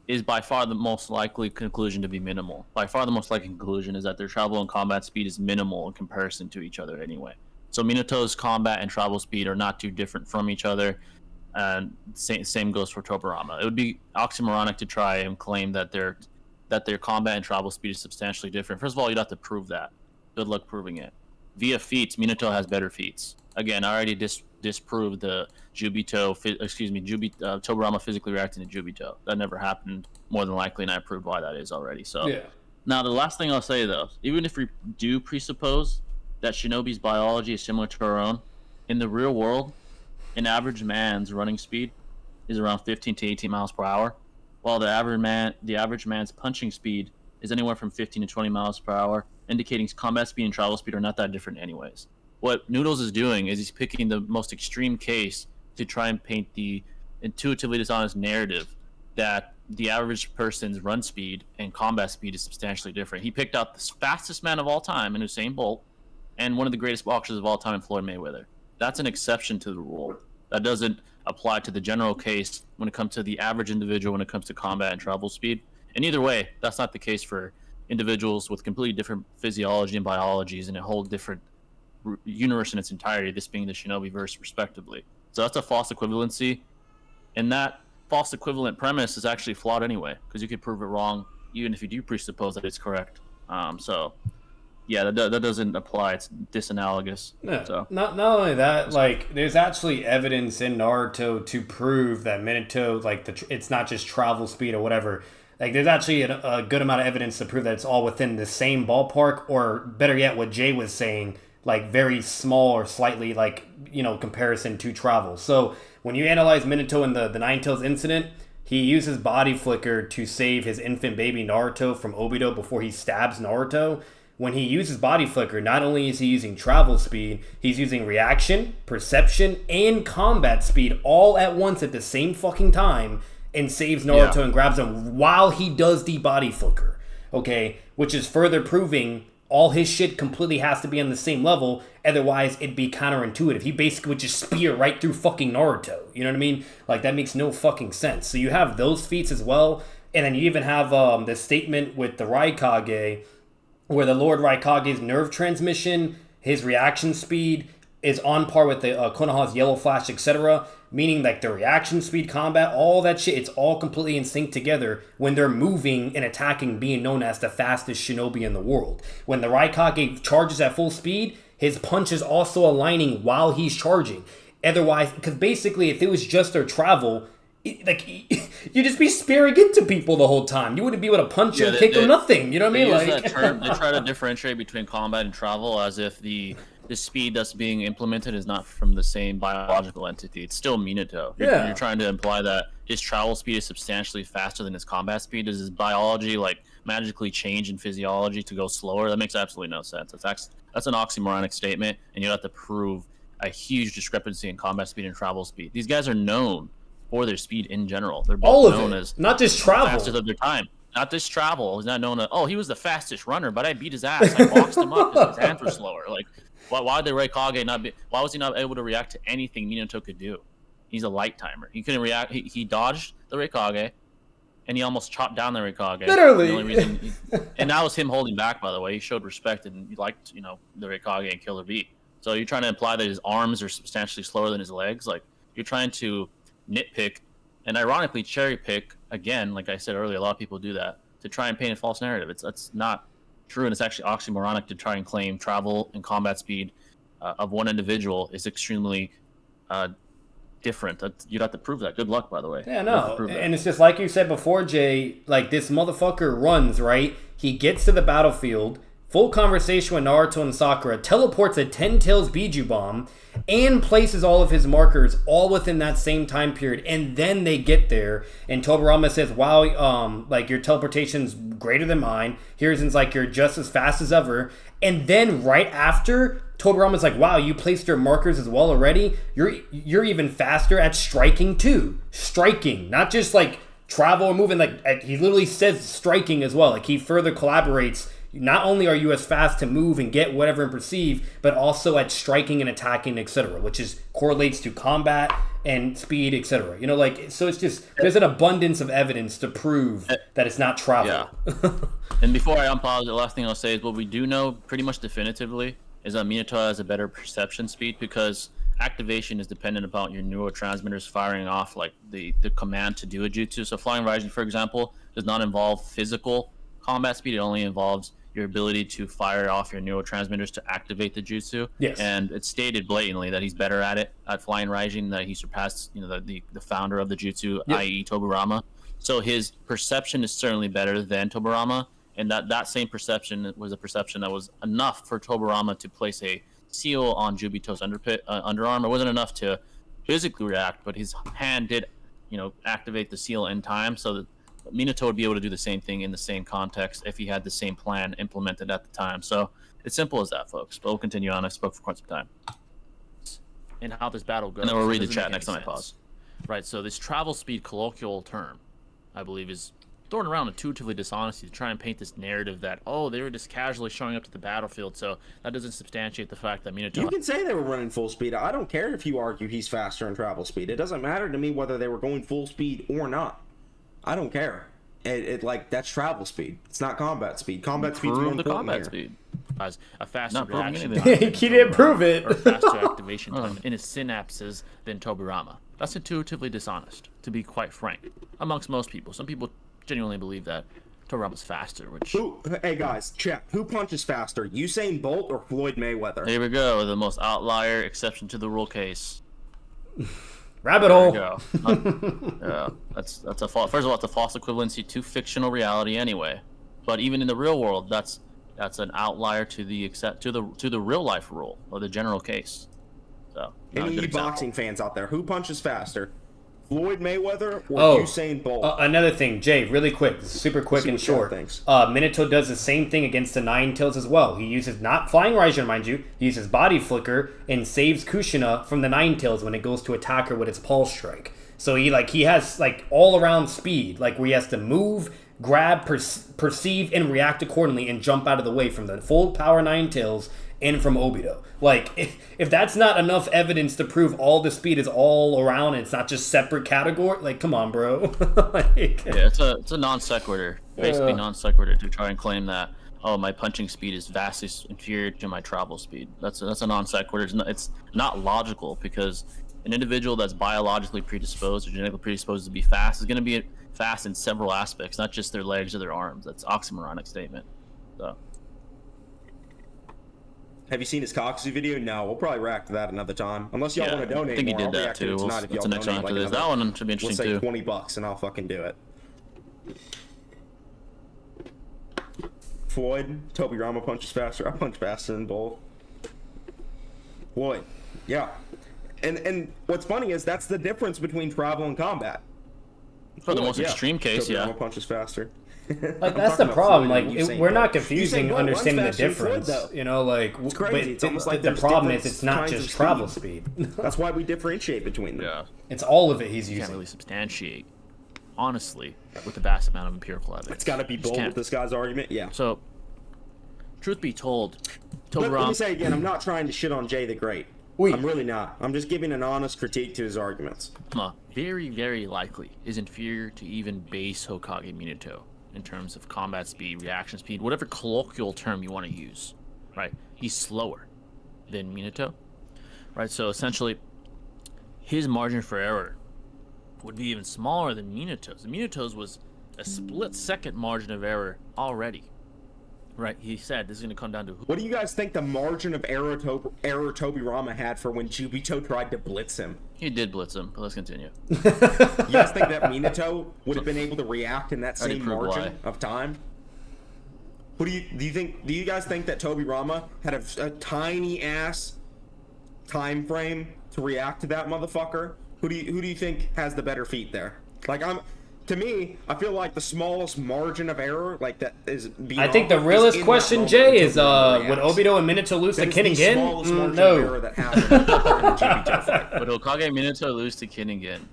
is by far the most likely conclusion to be minimal. By far the most likely conclusion is that their travel and combat speed is minimal in comparison to each other anyway. So Minato's combat and travel speed are not too different from each other. And same goes for Tobirama. It would be oxymoronic to try and claim that their combat and travel speed is substantially different. First of all, you'd have to prove that. Good luck proving it. Via feats, Minato has better feats. Again, I already disproved the Tobirama physically reacting to Jubito. That never happened, more than likely, and I proved why that is already. So, yeah. Now, the last thing I'll say, though, even if we do presuppose that Shinobi's biology is similar to our own, in the real world, an average man's running speed is around 15 to 18 miles per hour, while the average man's punching speed is anywhere from 15 to 20 miles per hour, indicating combat speed and travel speed are not that different anyways. What Noodles is doing is he's picking the most extreme case to try and paint the intuitively dishonest narrative that the average person's run speed and combat speed is substantially different. He picked out the fastest man of all time in Usain Bolt and one of the greatest boxers of all time in Floyd Mayweather. That's an exception to the rule. That doesn't apply to the general case when it comes to the average individual when it comes to combat and travel speed. And either way, that's not the case for individuals with completely different physiology and biologies and a whole different universe in its entirety, this being the Shinobi verse respectively. So that's a false equivalency, and that false equivalent premise is actually flawed anyway, because you could prove it wrong even if you do presuppose that it's correct. So yeah, that doesn't apply. It's disanalogous. No, so not only that, like there's actually evidence in Naruto to prove that Minato, like it's not just travel speed or whatever. Like there's actually a good amount of evidence to prove that it's all within the same ballpark, or better yet, what Jay was saying, like very small or slightly like, you know, comparison to travel. So when you analyze Minato in the Nine Tails incident, he uses body flicker to save his infant baby Naruto from Obito before he stabs Naruto. When he uses body flicker, not only is he using travel speed, he's using reaction, perception, and combat speed all at once at the same fucking time, and saves Naruto and grabs him while he does the body flicker. Okay, which is further proving all his shit completely has to be on the same level, otherwise it'd be counterintuitive. He basically would just spear right through fucking Naruto. You know what I mean? Like, that makes no fucking sense. So you have those feats as well, and then you even have the statement with the Raikage, where the Lord Raikage's nerve transmission, his reaction speed, is on par with the Konoha's Yellow Flash, etc., meaning like the reaction speed, combat, all that shit, it's all completely in sync together when they're moving and attacking, being known as the fastest shinobi in the world. When the Raikage charges at full speed, his punch is also aligning while he's charging. Otherwise, because basically if it was just their travel, you'd just be spearing into people the whole time. You wouldn't be able to punch them, kick them, nothing. You know what I mean? Like, that term, they try to differentiate between combat and travel as if the speed that's being implemented is not from the same biological entity. It's still Minato. You're trying to imply that his travel speed is substantially faster than his combat speed. Does his biology like magically change in physiology to go slower? That makes absolutely no sense. That's an oxymoronic statement, and you have to prove a huge discrepancy in combat speed and travel speed. These guys are known for their speed in general. They're both known as not just travel, fastest of their time. Not just travel. He's not known as, oh, he was the fastest runner, but I beat his ass. I boxed him up because his hands were slower. Like, why did Raikage not be? Why was he not able to react to anything Minato could do? He's a light timer. He couldn't react. He dodged the Raikage, and he almost chopped down the Raikage. Literally. The only reason and that was him holding back, by the way. He showed respect and he liked, the Raikage and Killer Bee. So you're trying to imply that his arms are substantially slower than his legs. Like, you're trying to nitpick and ironically cherry pick, again, like I said earlier, a lot of people do that to try and paint a false narrative. That's not true, and it's actually oxymoronic to try and claim travel and combat speed of one individual is extremely different. You'd have to prove that. Good luck, by the way. Yeah, no. And it's just like you said before, Jay, like this motherfucker runs, right? He gets to the battlefield, full conversation with Naruto and Sakura, teleports a 10 Tails Biju Bomb, and places all of his markers all within that same time period. And then they get there, and Tobirama says, wow, like your teleportation's greater than mine. Hiruzen's like, you're just as fast as ever. And then right after, Tobirama's like, wow, you placed your markers as well already? You're even faster at striking too. Striking, not just like travel or moving. Like he literally says striking as well. Like he further collaborates. Not only are you as fast to move and get whatever and perceive, but also at striking and attacking, etc., which is correlates to combat and speed, etc. So it's just there's an abundance of evidence to prove that it's not travel. Yeah. And before I unpause, the last thing I'll say is what we do know pretty much definitively is that Minato has a better perception speed because activation is dependent upon your neurotransmitters firing off like the command to do a jutsu. So Flying Rising, for example, does not involve physical combat speed. It only involves your ability to fire off your neurotransmitters to activate the jutsu. Yes. And it's stated blatantly that he's better at it, at flying Raijin, that he surpassed, the founder of the jutsu, i.e. Tobirama. So his perception is certainly better than Tobirama, and that same perception was a perception that was enough for Tobirama to place a seal on Jubito's underarm. It wasn't enough to physically react, but his hand did, activate the seal in time, so that Minato would be able to do the same thing in the same context if he had the same plan implemented at the time. So it's simple as that, folks. But we'll continue on. I spoke for quite some time. And how this battle goes. And then we'll read the chat next time I pause. Right, so this travel speed colloquial term, I believe, is thrown around intuitively dishonesty to try and paint this narrative that, they were just casually showing up to the battlefield, so that doesn't substantiate the fact that Minato... You can say they were running full speed. I don't care if you argue he's faster in travel speed. It doesn't matter to me whether they were going full speed or not. I don't care. That's travel speed. It's not combat speed. Combat speed's more important combat speed. As a faster reaction time. He didn't prove it. Or faster activation time in his synapses than Tobirama. That's intuitively dishonest, to be quite frank, amongst most people. Some people genuinely believe that Tobirama's faster, which... Hey guys, check. Who punches faster, Usain Bolt or Floyd Mayweather? Here we go, the most outlier exception to the rule case. Rabbit hole. There we go. Yeah, that's a false. First of all, it's a false equivalency to fictional reality anyway. But even in the real world, that's an outlier to the real life rule or the general case. So, any boxing fans out there, who punches faster, Floyd Mayweather or Usain Bolt? Another thing, Jay, really quick, super quick and short. Minato does the same thing against the Nine Tails as well. He uses not flying Raijin, mind you. He uses body flicker and saves Kushina from the Nine Tails when it goes to attack her with its pulse strike. So he has all around speed, where he has to move, grab, perceive, and react accordingly, and jump out of the way from the full power Nine Tails and from Obito. If that's not enough evidence to prove all the speed is all around and it's not just separate category, come on, bro. Yeah, it's a non sequitur, basically non sequitur to try and claim that my punching speed is vastly inferior to my travel speed. That's a non sequitur. It's not logical, because an individual that's biologically predisposed or genetically predisposed to be fast is going to be fast in several aspects, not just their legs or their arms. That's oxymoronic statement. So. Have you seen his Kinkaku video? No, we'll probably react to that another time. Unless y'all want to donate. I think he more. did that too. Tonight if y'all the next one after this. That one should be interesting too. Let's say $20 and I'll fucking do it. Floyd, Tobirama punches faster. I punch faster than both. Floyd, yeah. And what's funny is that's the difference between travel and combat. For the most extreme case, Tobirama punches faster. That's the problem. We're not confusing understanding the difference. It's crazy. It's almost the problem is it's not just travel speed. That's why we differentiate between them. Yeah, it's all of it he's using. You can't really substantiate, honestly, with the vast amount of empirical evidence. It's got to be bold with this guy's argument. Yeah. So, truth be told, let me say again, I'm not trying to shit on Jay the Great. I'm really not. I'm just giving an honest critique to his arguments. Very, very likely is inferior to even base Hokage Minato in terms of combat speed, reaction speed, whatever colloquial term you want to use, right? He's slower than Minato, right? So essentially, his margin for error would be even smaller than Minato's. Minato's was a split-second margin of error already, right? He said this is going to come down to... What do you guys think the margin of error Tobirama had for when Obito tried to blitz him? He did blitz him, but let's continue. You guys think that Minato would have been able to react in that same margin of time? What do you think? Do you guys think that Tobirama had a tiny ass time frame to react to that motherfucker? Who do you think has the better feet there? To me, I feel like the smallest margin of error, that is beyond... I think the realest question, Jay, is would Obito and Minato lose to Kin again? No. Would Hokage Minato lose to Kin again?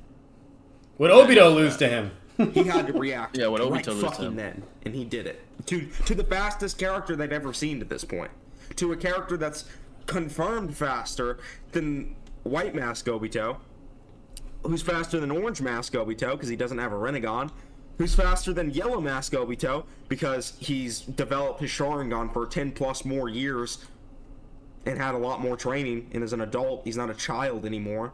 Would Obito lose to him? He had to react. Yeah, would Obito lose to him? Then, and he did it to the fastest character they've ever seen to this point, to a character that's confirmed faster than White Mask Obito, who's faster than Orange Mask Obito because he doesn't have a Rinnegan, who's faster than Yellow Mask Obito because he's developed his Sharingan for 10 plus more years and had a lot more training, and as an adult, he's not a child anymore.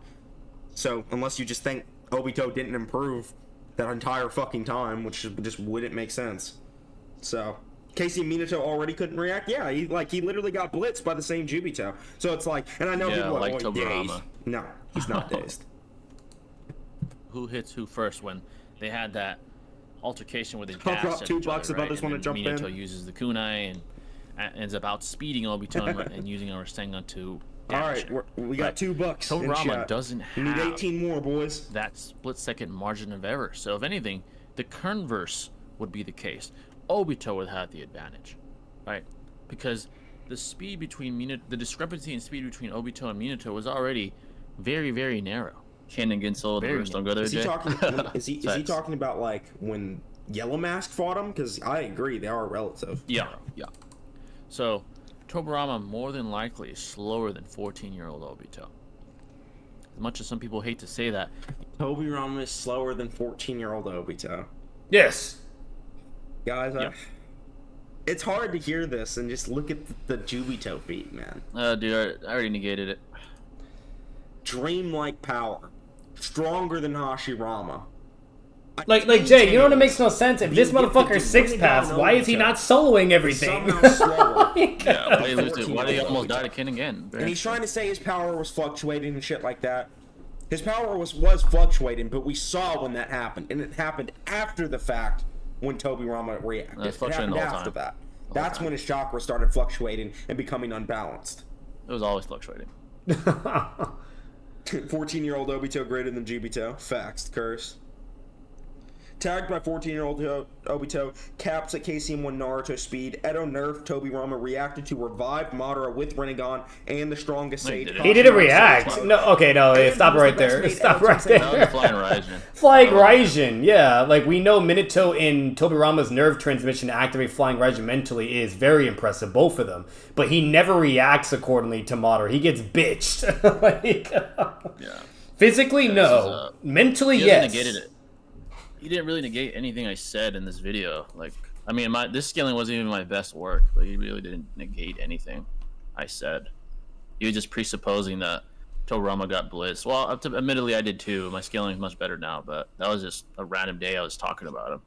So, unless you just think Obito didn't improve that entire fucking time, which just wouldn't make sense. So, Casey Minato already couldn't react. Yeah, he literally got blitzed by the same Jubito. So it's like, and I know people are like, oh, dazed. No, he's not dazed. Who hits who first when they had that altercation with his I'll dash drop at $2 each other, if right? others want to jump Minato in. uses the kunai and ends up outspeeding Obito and using a Rasengan to All damage right, him. we got $2 Tobirama doesn't We need have 18 more, boys. that split-second margin of error. So if anything, the converse would be the case. Obito would have the advantage, right? Because the speed between the discrepancy in speed between Obito and Minato was already very, very narrow. Ken against solo the verse. Don't go there, Is he Jay. talking? Is he talking about like when Yellow Mask fought him? Because I agree, they are relative. Yeah. So Tobirama more than likely is slower than 14-year-old Obito. As much as some people hate to say that, Tobirama is slower than 14-year-old Obito. Yes. Guys, it's hard to hear this and just look at the Jubito feat, man. Dude, I already negated it. Dreamlike power. Stronger than Hashirama. Like Jay, you know what makes no sense? If this motherfucker's six paths, why is he not soloing everything? Somehow slower. Yeah, why did he almost die to Ken again? And he's trying to say his power was fluctuating and shit like that. His power was fluctuating, but we saw when that happened. And it happened after the fact when Tobirama reacted. It happened after that. That's when his chakra started fluctuating and becoming unbalanced. It was always fluctuating. 14-year-old Obito greater than Jubito. Facts. Curse. Tagged by 14-year-old Obito, caps at KCM1 Naruto speed. Edo nerfed Tobirama, reacted to revived Madara with Rinnegan and the strongest Sage. He didn't react. No, okay, no, stop right there. Stop right there. That was Flying Raijin. Flying Raijin, yeah. Like, we know Minato in Tobirama's nerve transmission to activate Flying Raijin mentally is very impressive, both of them. But he never reacts accordingly to Madara. He gets bitched. Yeah. Physically, no. Mentally, yes. Negated it. He didn't really negate anything I said in this video. Like, I mean, this scaling wasn't even my best work, but he really didn't negate anything I said. He was just presupposing that Tobirama got blitzed. Well, admittedly, I did too. My scaling is much better now, but that was just a random day I was talking about him.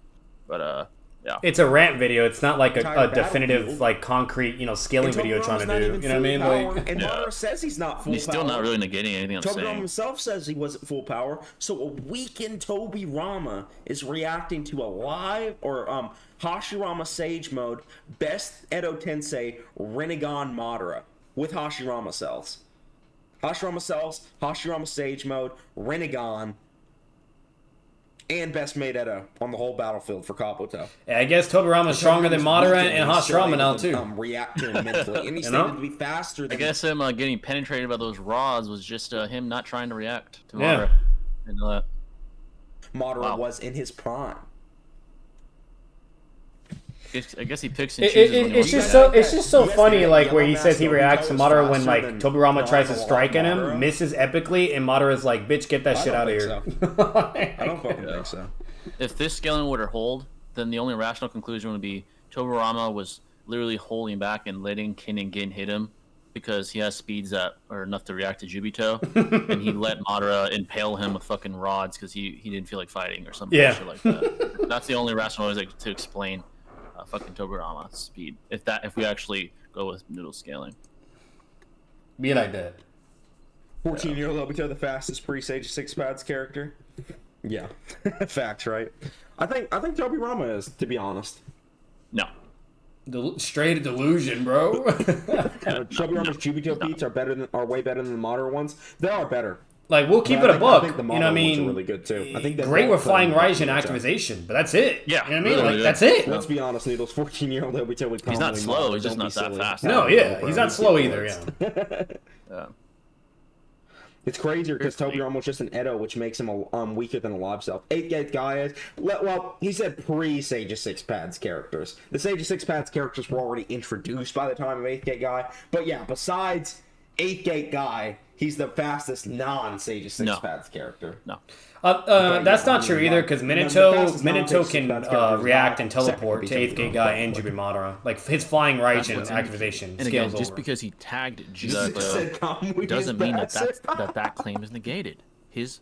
But, yeah. It's a rant video. It's not like a definitive, like, concrete, scaling video trying to do. You know what I mean? Like, and Madara says he's not full power. He's still not really negating anything I'm saying. Tobirama himself says he wasn't full power. So a weakened Tobirama is reacting to a live or Hashirama Sage mode, best Edo Tensei Rinnegan Madara with Hashirama cells. Hashirama cells, Hashirama Sage mode, Rinnegan. And best made Edo on the whole battlefield for Kabuto. Yeah, I guess Tobirama's stronger than Madara and Hashirama now, too. React to him mentally. And he's able to be faster than... I guess him getting penetrated by those rods was just him not trying to react to Madara. Yeah. Madara was in his prime. I guess he picks and chooses when he wants to react. It's just so funny, like, where he says he reacts to Madara when, like, Tobirama tries to strike at him, misses epically, and Madara's like, bitch, get that shit out of here. I don't fucking think so. If this scaling were to hold, then the only rational conclusion would be Tobirama was literally holding back and letting Kin and Gin hit him because he has speeds that are enough to react to Jubito, and he let Madara impale him with fucking rods because he didn't feel like fighting or something shit like that. That's the only rational way to explain fucking Tobirama speed. If we actually go with noodle scaling. Be like that. 14-year-old Obito, the fastest pre-Sage 6 pads character. Yeah. Facts, right? I think Tobirama is, to be honest. No. Straight delusion, bro. Tobirama's Jubito beats are way better than the modern ones. They are better. Like, we'll keep it a buck. You know what I mean? Really good too. I think great with Flying Raijin activation, but that's it. Yeah. You know what I mean? Like, that's it. Let's be honest, Noodles. 14-year-old Obito would he's not slow. He's just not that fast. No, yeah. He's not slow either, yeah. It's crazier because Tobirama was just an Edo, which makes him weaker than a live self. 8-gate guy is... Well, he said pre-Sage 6 pads characters. The Sage 6 pads characters were already introduced by the time of 8-gate guy. But yeah, besides 8-gate guy, he's the fastest non-Sage 6 pads character. No. That's not true either, because Minato can react and teleport to 8th gate guy and Jubei Madara. Like, his Flying Raijin activation and scales again, just over. because he tagged Jubei doesn't mean that claim is negated. His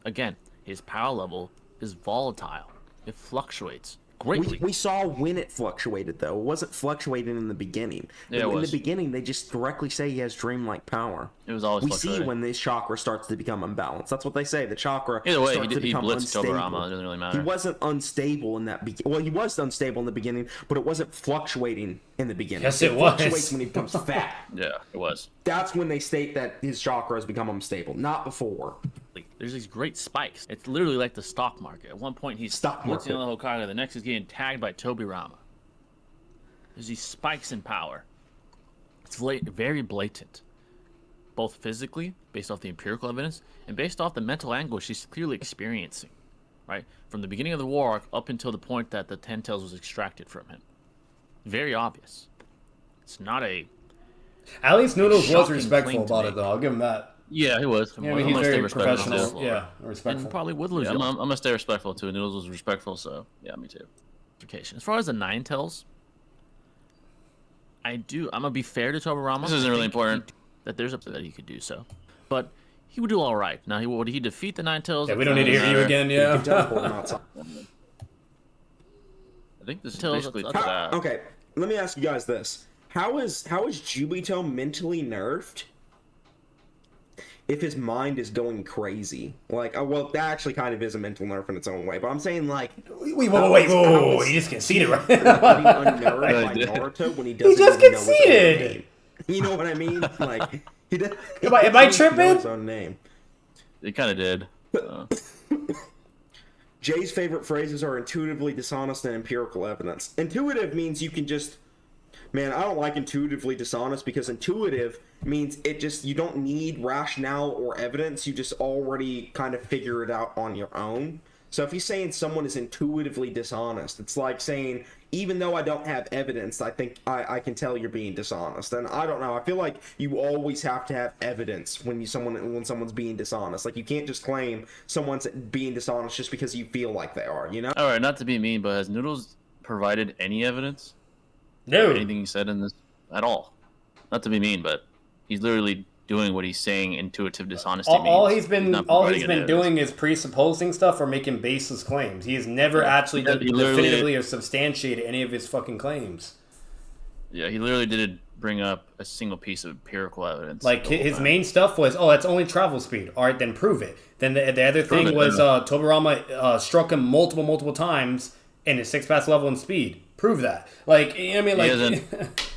power level is volatile. It fluctuates greatly. We saw when it fluctuated, though. It wasn't fluctuating in the beginning. Yeah, in the beginning, they just directly say he has dreamlike power. It was always fluctuating. We see when this chakra starts to become unbalanced. That's what they say. The chakra Either way, starts to become blitzed unstable. Tobirama. It doesn't really matter. He wasn't unstable in that beginning. Well, he was unstable in the beginning, but it wasn't fluctuating in the beginning. Yes, it was. Fluctuates when he becomes fat. Yeah, it was. That's when they state that his chakra has become unstable, not before. There's these great spikes. It's literally like the stock market. At one point, he's blitzing on the Hokage. The next, he's getting tagged by Tobirama. There's these spikes in power. It's very blatant, both physically, based off the empirical evidence, and based off the mental anguish he's clearly experiencing, right? From the beginning of the war up until the point that the Ten Tails was extracted from him. Very obvious. It's not a... At least Noodles was respectful about it, though. I'll give him that. Yeah, he was. Yeah, I mean, he's very professional. Yeah, respectful. And probably would lose. Yeah, I'm gonna stay respectful too. Noodles was respectful, so yeah, me too. As far as the Nine Tails, I'm gonna be fair to Tobirama. This isn't really important. That there's a that he could do so, but he would do all right. Now, would he defeat the Nine Tails? Yeah, we don't need to hear you again. Yeah. I think this is basically that. Okay, let me ask you guys this: How is Obito mentally nerfed if his mind is going crazy? Like, well, that actually kind of is a mental nerf in its own way. But I'm saying, like, wait, you just conceded, right? Being unnerved by Naruto when he doesn't just even know his own conceded. name. You know what I mean? Like, he doesn't. Am I tripping? Know his own name. He kind of did. Jay's favorite phrases are intuitively dishonest and empirical evidence. Intuitive means you can just... Man, I don't like intuitively dishonest because intuitive means you don't need rationale or evidence. You just already kind of figure it out on your own. So if he's saying someone is intuitively dishonest, it's like saying, even though I don't have evidence, I think I can tell you're being dishonest. And I don't know. I feel like you always have to have evidence when someone's being dishonest. Like, you can't just claim someone's being dishonest just because you feel like they are, you know? All right, not to be mean, but has Noodles provided any evidence? No. Anything he said in this at all? Not to be mean, but he's literally doing what he's saying intuitive dishonesty means. All he's been doing is presupposing stuff or making baseless claims. He has never actually definitively or substantiated any of his fucking claims. Yeah, he literally didn't bring up a single piece of empirical evidence. Like, his main stuff was, that's only travel speed. All right, then prove it. Then the other thing was Tobirama struck him multiple times in his 6-pass level in speed. Prove that. Like, I mean, like...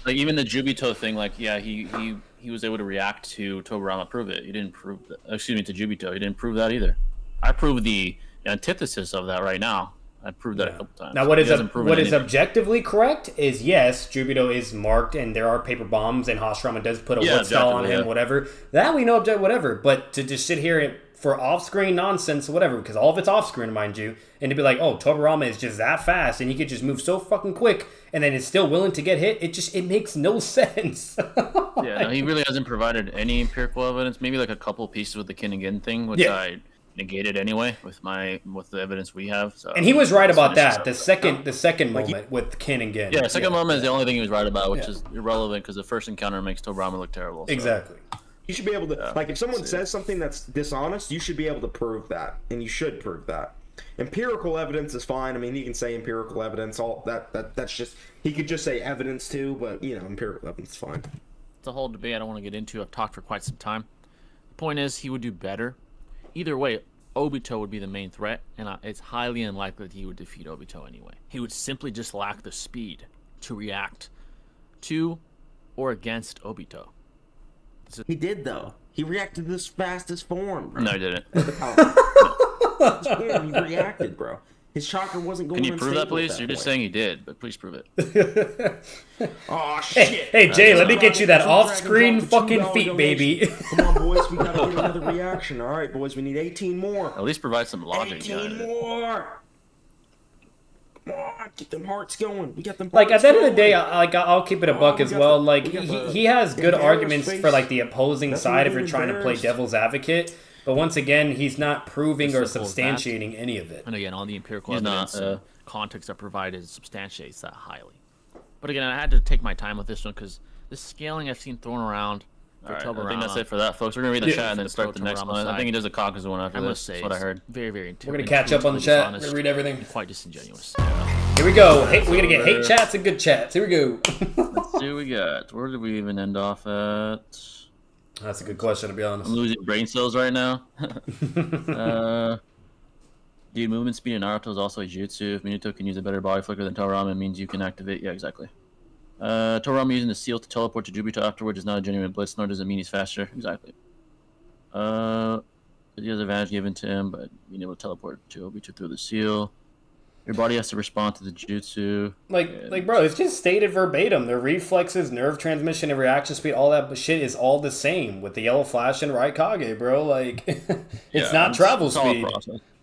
like, even the Jubito thing, like, yeah, he was able to react to Tobirama. Prove it. He didn't prove that. Excuse me, to Jubito. He didn't prove that either. I proved the antithesis of that right now. I proved that a couple times. Now, what is objectively correct is, yes, Jubito is marked, and there are paper bombs, and Hashirama does put a wood style on him, whatever. That we know, whatever. But to just sit here for off-screen nonsense, whatever, because all of it's off-screen, mind you, and to be like, oh, Tobirama is just that fast, and he could just move so fucking quick, and then is still willing to get hit, it makes no sense. Yeah, no, he really hasn't provided any empirical evidence. Maybe like a couple pieces with the Kinkaku thing, which I negated anyway with the evidence we have. So, and he was right about that. The second moment with Kinkaku. Yeah, the second moment is the only thing he was right about, which is irrelevant because the first encounter makes Tobirama look terrible. So. Exactly. You should be able to, like, if someone says something that's dishonest, you should be able to prove that, and you should prove that. Empirical evidence is fine. I mean, he can say empirical evidence. That's just, he could just say evidence too, but, you know, empirical evidence is fine. It's a whole debate I don't want to get into. I've talked for quite some time. The point is, he would do better. Either way, Obito would be the main threat, and it's highly unlikely that he would defeat Obito anyway. He would simply just lack the speed to react to or against Obito. He did, though. He reacted to this fastest form, bro. No, he didn't. He reacted, bro. His chakra wasn't going. Can you prove that, please? You're just saying he did, but please prove it. Oh, shit. Hey, Jay, let me get you that off-screen fucking feet, baby. Come on, boys. We gotta get another reaction. All right, boys. We need 18 more. At least provide some logic. 18 more. Come on, get them hearts going. We got them. Like, at the end of the day, I'll keep it a buck as well. Like, he has good arguments for, like, the opposing side if you're trying to play devil's advocate. But once again, he's not proving or substantiating any of it. And again, all the empirical evidence context that provided substantiates that highly. But again, I had to take my time with this one because the scaling I've seen thrown around for Tobirama. I think that's it for that, folks. We're going to read the chat and then start the next one. I think he does a Caucasus one after this. That's what I heard. Very, very We're going to catch up on the chat and read everything. Quite disingenuous. Yeah. Here we go. We're gonna get hate chats and good chats. Here we go. Let's see what we got. Where did we even end off at? That's a good question, to be honest. I'm losing brain cells right now. Dude, movement speed in Naruto is also a jutsu. If Minato can use a better body flicker than Tobirama, it means you can activate. Yeah, exactly. Tobirama using the seal to teleport to Obito afterwards is not a genuine blitz, nor does it mean he's faster. Exactly. He has advantage given to him, but being able to teleport to Obito through the seal. Your body has to respond to the jutsu. Like, bro, it's just stated verbatim. Their reflexes, nerve transmission, and reaction speed, all that shit is all the same with the yellow flash and Raikage, bro. Like, it's not travel speed.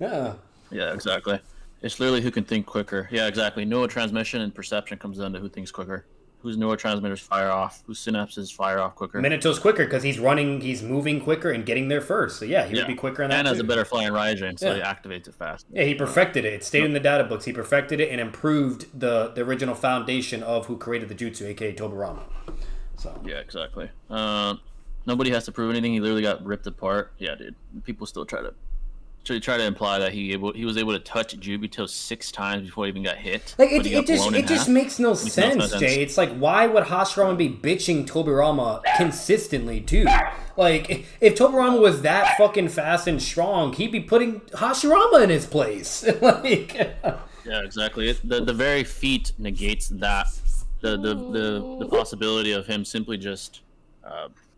Yeah. Yeah, exactly. It's literally who can think quicker. Yeah, exactly. Neurotransmission and perception comes down to who thinks quicker. Whose neurotransmitters fire off, whose synapses fire off quicker. Minato's quicker because he's moving quicker and getting there first. So yeah, he would be quicker on that. And has a better flying Raijin, so he activates it faster. Yeah, he perfected it. It stayed in the data books. He perfected it and improved the original foundation of who created the jutsu, aka Tobirama. So yeah, exactly. Nobody has to prove anything. He literally got ripped apart. Yeah, dude. People still try to imply that he was able to touch Obito 6 times before he even got hit. Like it just makes no sense, Jay. It's like, why would Hashirama be bitching Tobirama consistently too? Like, if Tobirama was that fucking fast and strong, he'd be putting Hashirama in his place. Like, yeah, exactly. The very feat negates that the possibility of him simply just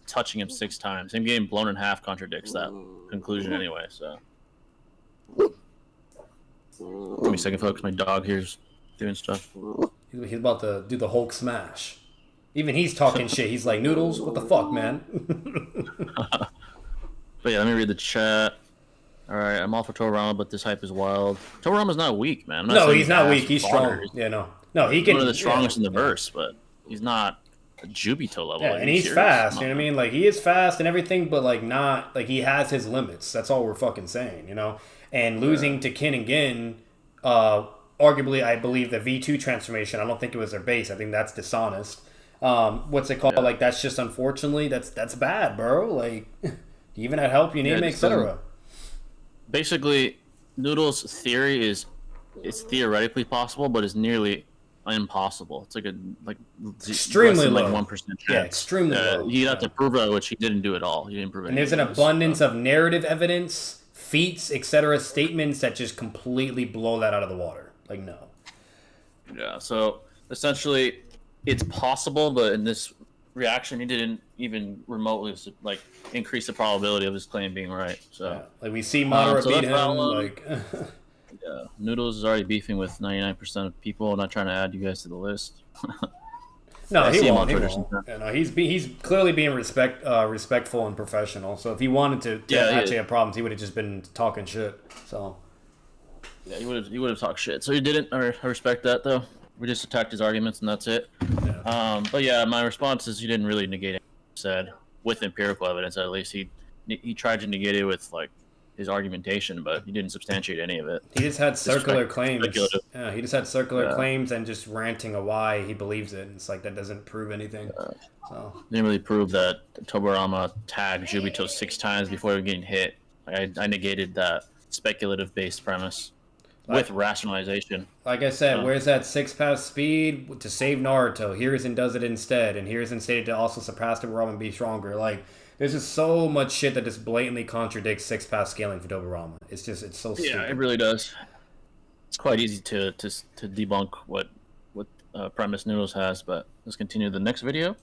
touching him 6 times. Him getting blown in half contradicts that conclusion anyway. So. Give me a second, folks. My dog here's doing stuff. He's about to do the Hulk smash. Even he's talking shit. He's like, Noodles, what the fuck, man? But yeah, let me read the chat. All right, I'm all for Tobirama, but this hype is wild. Tobirama's not weak, man. No, he's not weak. He's strong. Yeah, no, he can. One of the strongest in the verse, but he's not a Jubito level. Yeah, and he's fast. You know what I mean? Like, he is fast and everything, but like not like he has his limits. That's all we're fucking saying, you know. And losing to Kin and Gin, arguably, I believe the V2 transformation. I don't think it was their base. I think that's dishonest. What's it called? Yeah. Like, that's just, unfortunately, that's bad, bro. Like, even at help you need, etc. Basically, Noodles' theory is it's theoretically possible, but it's nearly impossible. It's like extremely low, like 1% chance. Yeah, extremely low. You'd have to prove it, which he didn't do at all. He didn't prove it. And there's an abundance of narrative evidence, feats, etc., statements that just completely blow that out of the water. Like, no. Yeah, so essentially it's possible, but in this reaction he didn't even remotely like increase the probability of his claim being right. So yeah. Like, we see Madara beat him, like yeah, Noodles is already beefing with 99% of people. I'm not trying to add you guys to the list. No, he won't. Yeah, no, he's clearly being respectful and professional. So if he wanted to actually have problems, he would have just been talking shit. So yeah, he would have talked shit. So he didn't. I respect that though. We just attacked his arguments and that's it. Yeah. But yeah, my response is he didn't really negate it. Said with empirical evidence, at least he tried to negate it with like his argumentation, but he didn't substantiate any of it. He just had circular claims. Yeah, he just had circular claims and just ranting a why he believes it. It's like that doesn't prove anything. So didn't really prove that Tobirama tagged Obito 6 times before he was getting hit. Like, I negated that speculative based premise with rationalization. Like I said, where's that 6-pass speed to save Naruto? Hiruzen does it instead, and Hiruzen stated to also surpass Tobirama and be stronger. Like, there's just so much shit that just blatantly contradicts 6-pass scaling for Tobirama. It's so stupid. Yeah, it really does. It's quite easy to debunk what premise Noodles has, but let's continue the next video.